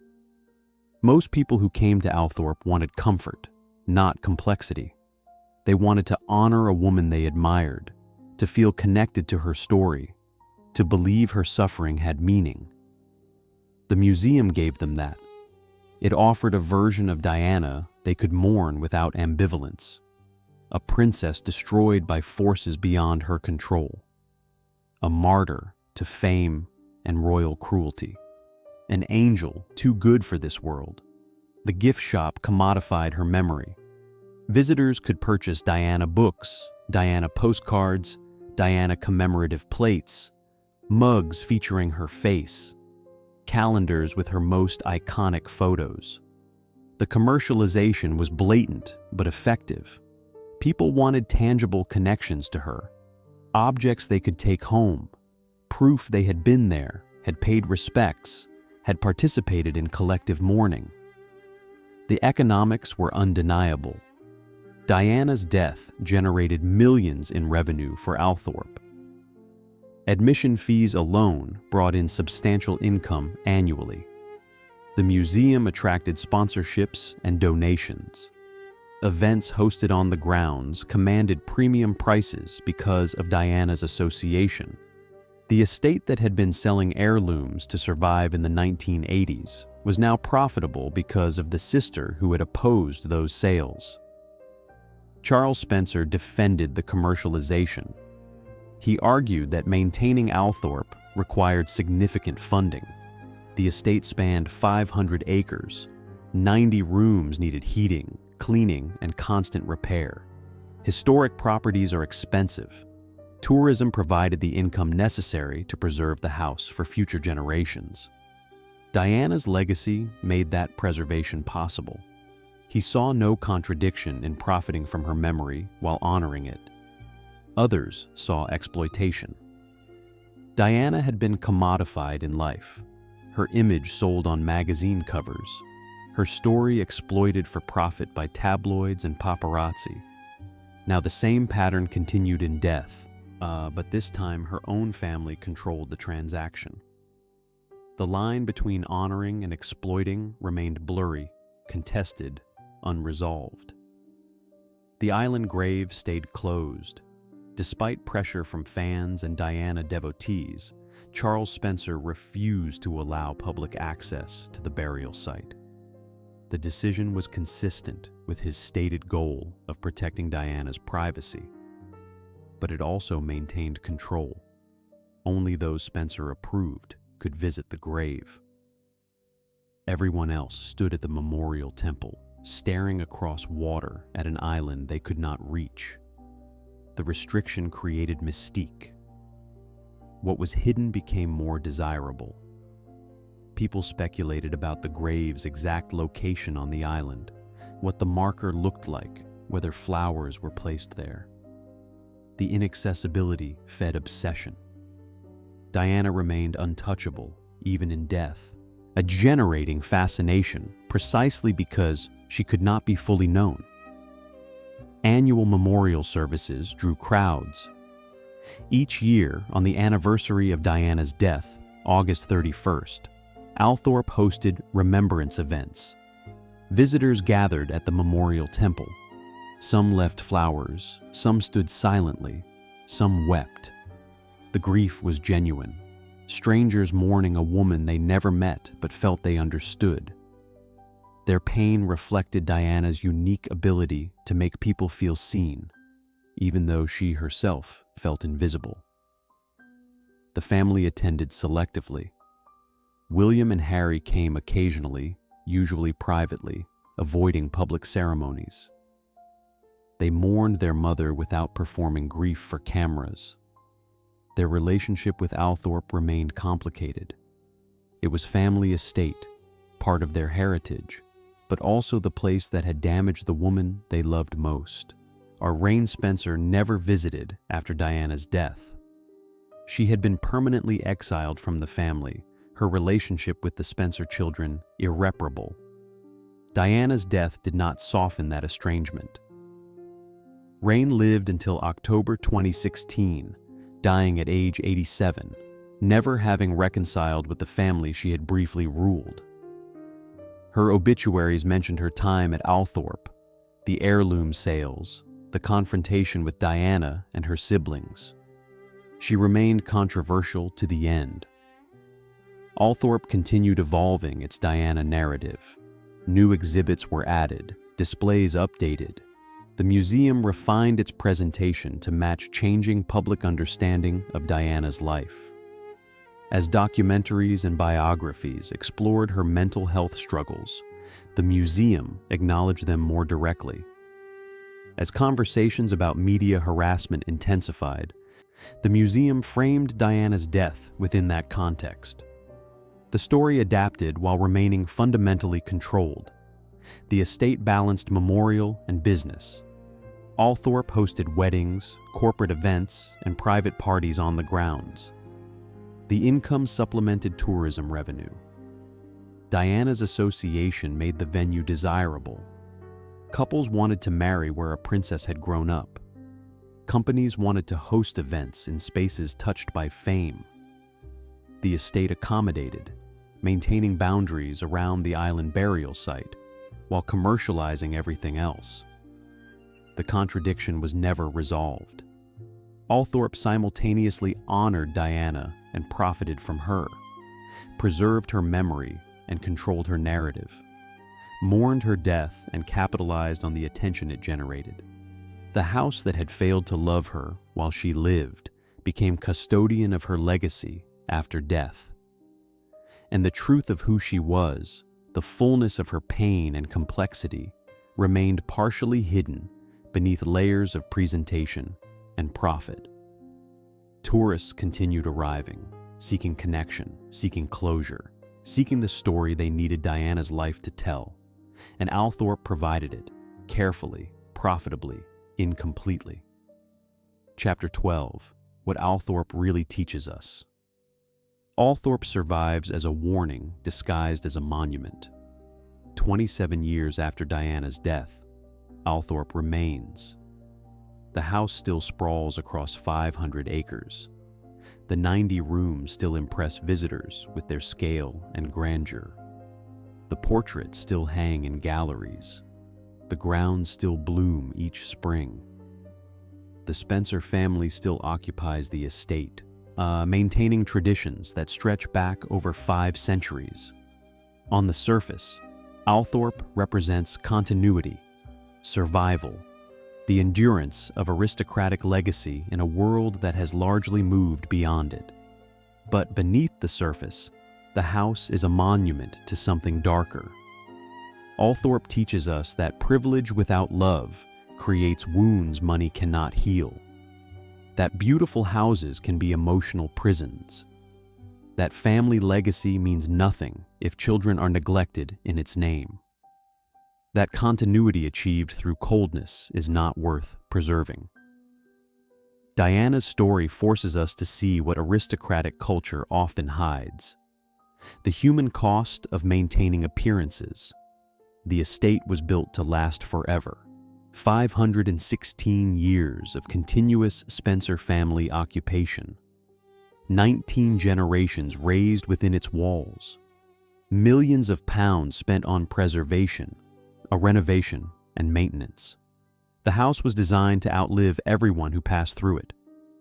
Most people who came to Althorp wanted comfort, not complexity. They wanted to honor a woman they admired, to feel connected to her story, to believe her suffering had meaning. The museum gave them that. It offered a version of Diana they could mourn without ambivalence, a princess destroyed by forces beyond her control, a martyr to fame and royal cruelty, an angel too good for this world. The gift shop commodified her memory. Visitors could purchase Diana books, Diana postcards, Diana commemorative plates, mugs featuring her face, calendars with her most iconic photos. The commercialization was blatant but effective. People wanted tangible connections to her, objects they could take home, proof they had been there, had paid respects, had participated in collective mourning. The economics were undeniable. Diana's death generated millions in revenue for Althorp. Admission fees alone brought in substantial income annually. The museum attracted sponsorships and donations. Events hosted on the grounds commanded premium prices because of Diana's association. The estate that had been selling heirlooms to survive in the 1980s was now profitable because of the sister who had opposed those sales. Charles Spencer defended the commercialization. He argued that maintaining Althorp required significant funding. The estate spanned 500 acres. 90 rooms needed heating, cleaning, and constant repair. Historic properties are expensive. Tourism provided the income necessary to preserve the house for future generations. Diana's legacy made that preservation possible. He saw no contradiction in profiting from her memory while honoring it. Others saw exploitation. Diana had been commodified in life, her image sold on magazine covers, her story exploited for profit by tabloids and paparazzi. Now the same pattern continued in death, but this time her own family controlled the transaction. The line between honoring and exploiting remained blurry, contested, unresolved. The island grave stayed closed. Despite pressure from fans and Diana devotees, Charles Spencer refused to allow public access to the burial site. The decision was consistent with his stated goal of protecting Diana's privacy, but it also maintained control. Only those Spencer approved could visit the grave. Everyone else stood at the memorial temple, staring across water at an island they could not reach. The restriction created mystique. What was hidden became more desirable. People speculated about the grave's exact location on the island, what the marker looked like, whether flowers were placed there. The inaccessibility fed obsession. Diana remained untouchable, even in death, a generating fascination precisely because she could not be fully known. Annual memorial services drew crowds. Each year, on the anniversary of Diana's death, August 31st, Althorp hosted remembrance events. Visitors gathered at the memorial temple. Some left flowers, some stood silently, some wept. The grief was genuine. Strangers mourning a woman they never met but felt they understood. Their pain reflected Diana's unique ability to make people feel seen, even though she herself felt invisible. The family attended selectively. William and Harry came occasionally, usually privately, avoiding public ceremonies. They mourned their mother without performing grief for cameras. Their relationship with Althorp remained complicated. It was family estate, part of their heritage, but also the place that had damaged the woman they loved most. Our Raine Spencer never visited after Diana's death. She had been permanently exiled from the family, her relationship with the Spencer children irreparable. Diana's death did not soften that estrangement. Raine lived until October 2016, dying at age 87, never having reconciled with the family she had briefly ruled. Her obituaries mentioned her time at Althorp, the heirloom sales, the confrontation with Diana and her siblings. She remained controversial to the end. Althorp continued evolving its Diana narrative. New exhibits were added, displays updated. The museum refined its presentation to match changing public understanding of Diana's life. As documentaries and biographies explored her mental health struggles, the museum acknowledged them more directly. As conversations about media harassment intensified, the museum framed Diana's death within that context. The story adapted while remaining fundamentally controlled. The estate balanced memorial and business. Althorp hosted weddings, corporate events, and private parties on the grounds. The income supplemented tourism revenue. Diana's association made the venue desirable. Couples wanted to marry where a princess had grown up. Companies wanted to host events in spaces touched by fame. The estate accommodated, maintaining boundaries around the island burial site, while commercializing everything else. The contradiction was never resolved. Althorp simultaneously honored Diana and profited from her, preserved her memory and controlled her narrative, mourned her death and capitalized on the attention it generated. The house that had failed to love her while she lived became custodian of her legacy after death. And the truth of who she was, the fullness of her pain and complexity, remained partially hidden beneath layers of presentation and profit. Tourists continued arriving, seeking connection, seeking closure, seeking the story they needed Diana's life to tell, and Althorp provided it, carefully, profitably, incompletely. Chapter 12. What Althorp really teaches us. Althorp survives as a warning disguised as a monument. 27 years after Diana's death, Althorp remains. The house still sprawls across 500 acres. The 90 rooms still impress visitors with their scale and grandeur. The portraits still hang in galleries. The grounds still bloom each spring. The Spencer family still occupies the estate, maintaining traditions that stretch back over 5 centuries. On the surface, Althorp represents continuity, survival, the endurance of aristocratic legacy in a world that has largely moved beyond it. But beneath the surface, the house is a monument to something darker. Althorp teaches us that privilege without love creates wounds money cannot heal. That beautiful houses can be emotional prisons. That family legacy means nothing if children are neglected in its name. That continuity achieved through coldness is not worth preserving. Diana's story forces us to see what aristocratic culture often hides: the human cost of maintaining appearances. The estate was built to last forever. 516 years of continuous Spencer family occupation. 19 generations raised within its walls. Millions of pounds spent on preservation, a renovation, and maintenance. The house was designed to outlive everyone who passed through it,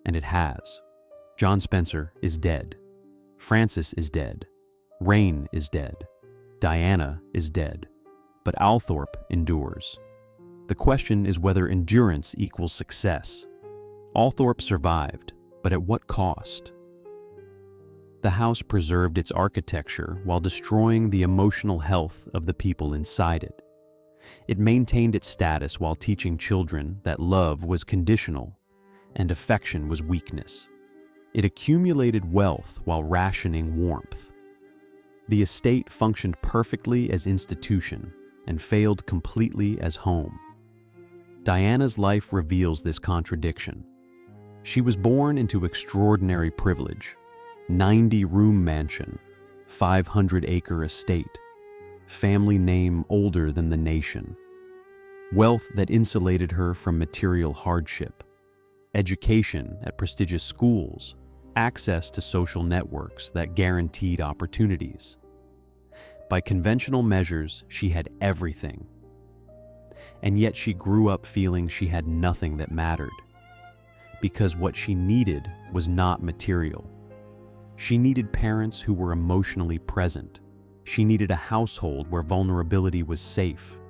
and it has. John Spencer is dead. Francis is dead. Raine is dead. Diana is dead. But Althorp endures. The question is whether endurance equals success. Althorp survived, but at what cost? The house preserved its architecture while destroying the emotional health of the people inside it. It maintained its status while teaching children that love was conditional and affection was weakness. It accumulated wealth while rationing warmth. The estate functioned perfectly as institution and failed completely as home. Diana's life reveals this contradiction. She was born into extraordinary privilege: 90-room mansion, 500-acre estate, family name older than the nation, wealth that insulated her from material hardship, education at prestigious schools, access to social networks that guaranteed opportunities. By conventional measures, she had everything. And yet she grew up feeling she had nothing that mattered. because what she needed was not material. She needed parents who were emotionally present. She needed a household where vulnerability was safe.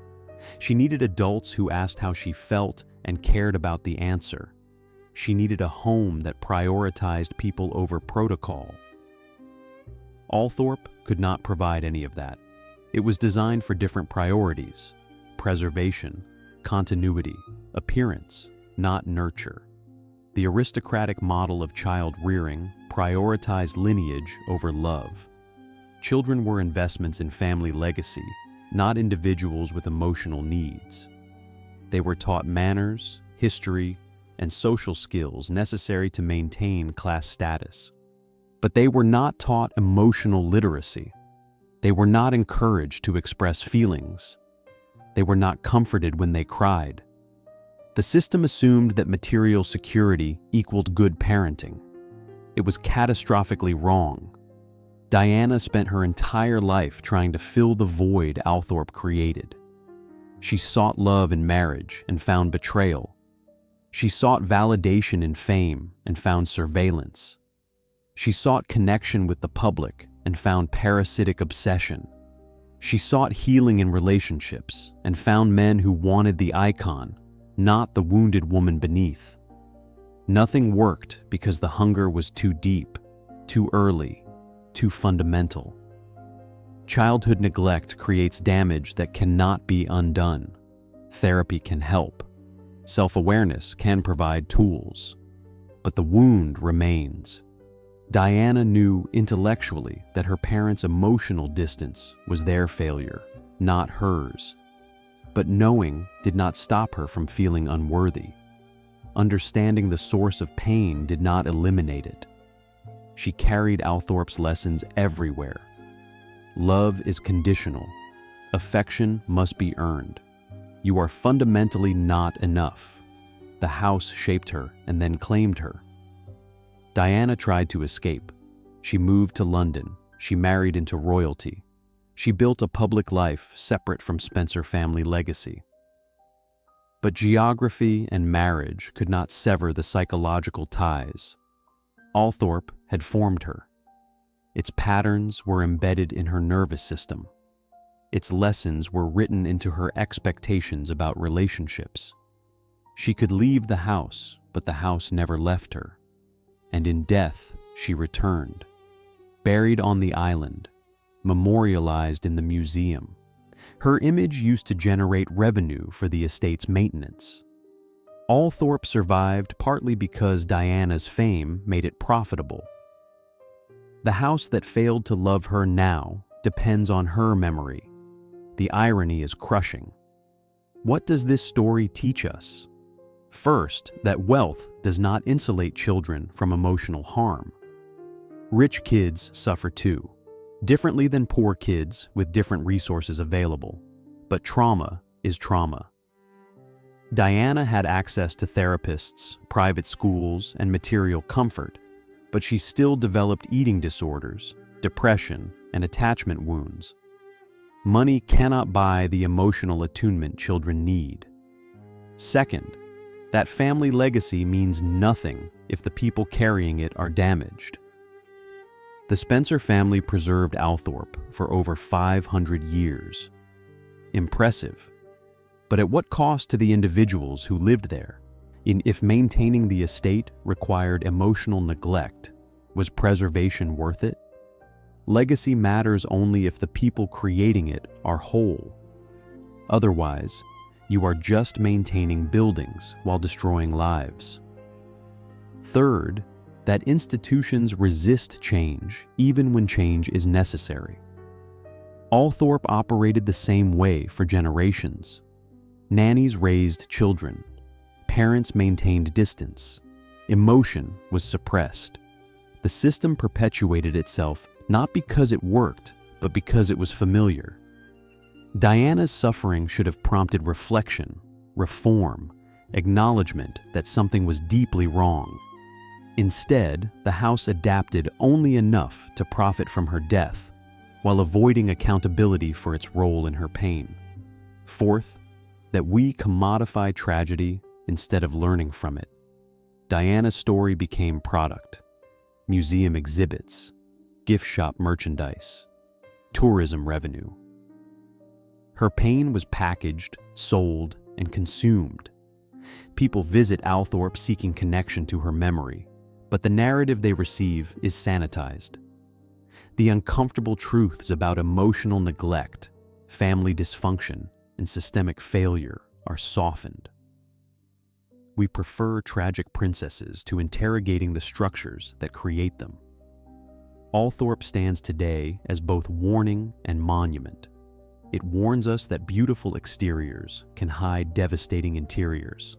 She needed adults who asked how she felt and cared about the answer. She needed a home that prioritized people over protocol. Althorp could not provide any of that. It was designed for different priorities: preservation, continuity, appearance, not nurture. The aristocratic model of child rearing prioritized lineage over love. Children were investments in family legacy, not individuals with emotional needs. They were taught manners, history, and social skills necessary to maintain class status. But they were not taught emotional literacy. They were not encouraged to express feelings. They were not comforted when they cried. The system assumed that material security equaled good parenting. It was catastrophically wrong. Diana spent her entire life trying to fill the void Althorp created. She sought love in marriage and found betrayal. She sought validation in fame and found surveillance. She sought connection with the public and found parasitic obsession. She sought healing in relationships and found men who wanted the icon, not the wounded woman beneath. Nothing worked because the hunger was too deep, too early, too fundamental. Childhood neglect creates damage that cannot be undone. Therapy can help. Self-awareness can provide tools. But the wound remains. Diana knew intellectually that her parents' emotional distance was their failure, not hers. But knowing did not stop her from feeling unworthy. Understanding the source of pain did not eliminate it. She carried Althorp's lessons everywhere. Love is conditional. Affection must be earned. You are fundamentally not enough. The house shaped her and then claimed her. Diana tried to escape. She moved to London. She married into royalty. She built a public life separate from Spencer family legacy. But geography and marriage could not sever the psychological ties. Althorp had formed her. Its patterns were embedded in her nervous system. Its lessons were written into her expectations about relationships. She could leave the house, but the house never left her. And in death, she returned. Buried on the island, memorialized in the museum. Her image used to generate revenue for the estate's maintenance. Althorp survived partly because Diana's fame made it profitable. The house that failed to love her now depends on her memory. The irony is crushing. What does this story teach us? First, that wealth does not insulate children from emotional harm. Rich kids suffer too, differently than poor kids with different resources available. But trauma is trauma. Diana had access to therapists, private schools, and material comfort, but she still developed eating disorders, depression, and attachment wounds. Money cannot buy the emotional attunement children need. Second, that family legacy means nothing if the people carrying it are damaged. The Spencer family preserved Althorp for over 500 years. Impressive. But at what cost to the individuals who lived there? If maintaining the estate required emotional neglect, was preservation worth it? Legacy matters only if the people creating it are whole. Otherwise, you are just maintaining buildings while destroying lives. Third, that institutions resist change even when change is necessary. Althorp operated the same way for generations. Nannies raised children. Parents maintained distance. Emotion was suppressed. The system perpetuated itself not because it worked, but because it was familiar. Diana's suffering should have prompted reflection, reform, acknowledgement that something was deeply wrong. Instead, the house adapted only enough to profit from her death, while avoiding accountability for its role in her pain. Fourth, that we commodify tragedy instead of learning from it. Diana's story became product, museum exhibits, gift shop merchandise, tourism revenue. Her pain was packaged, sold, and consumed. People visit Althorp seeking connection to her memory, but the narrative they receive is sanitized. The uncomfortable truths about emotional neglect, family dysfunction, and systemic failure are softened. We prefer tragic princesses to interrogating the structures that create them. Althorp stands today as both warning and monument. It warns us that beautiful exteriors can hide devastating interiors,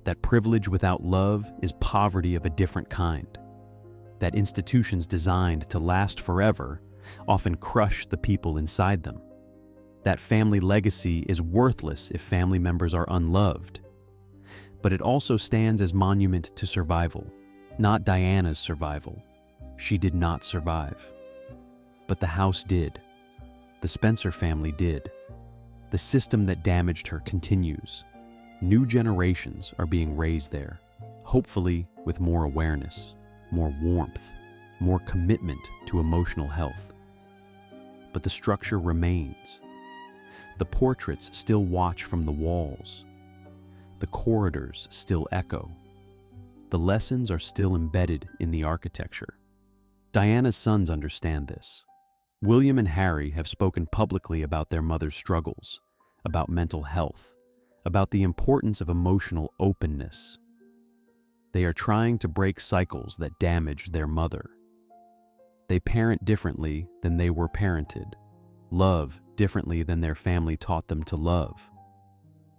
that privilege without love is poverty of a different kind, that institutions designed to last forever often crush the people inside them, that family legacy is worthless if family members are unloved. But it also stands as monument to survival, not Diana's survival. She did not survive. But the house did. The Spencer family did. The system that damaged her continues. New generations are being raised there, hopefully with more awareness, more warmth, more commitment to emotional health. But the structure remains. The portraits still watch from the walls. The corridors still echo. The lessons are still embedded in the architecture. Diana's sons understand this. William and Harry have spoken publicly about their mother's struggles, about mental health, about the importance of emotional openness. They are trying to break cycles that damaged their mother. They parent differently than they were parented, love differently than their family taught them to love.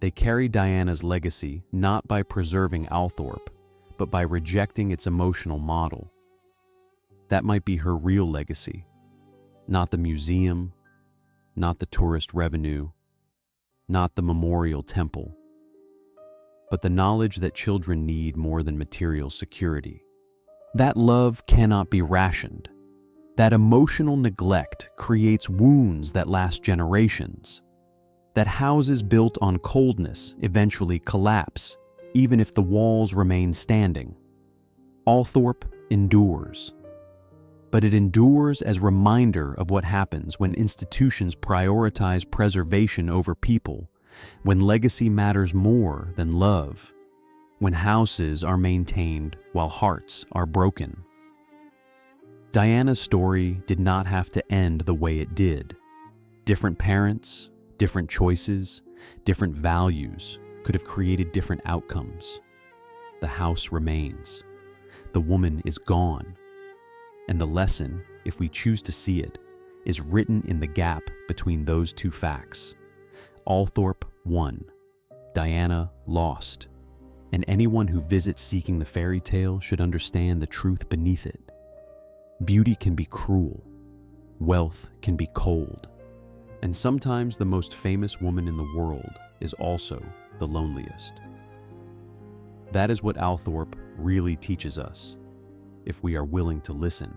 They carry Diana's legacy not by preserving Althorp, but by rejecting its emotional model. That might be her real legacy. Not the museum, not the tourist revenue, not the memorial temple, but the knowledge that children need more than material security. That love cannot be rationed. That emotional neglect creates wounds that last generations. That houses built on coldness eventually collapse, even if the walls remain standing. Althorp endures. But it endures as reminder of what happens when institutions prioritize preservation over people, when legacy matters more than love, when houses are maintained while hearts are broken. Diana's story did not have to end the way it did. Different parents, different choices, different values could have created different outcomes. The house remains. The woman is gone. And the lesson, if we choose to see it, is written in the gap between those two facts. Althorp won. Diana lost. And anyone who visits seeking the fairy tale should understand the truth beneath it. Beauty can be cruel. Wealth can be cold. And sometimes the most famous woman in the world is also the loneliest. That is what Althorp really teaches us, if we are willing to listen.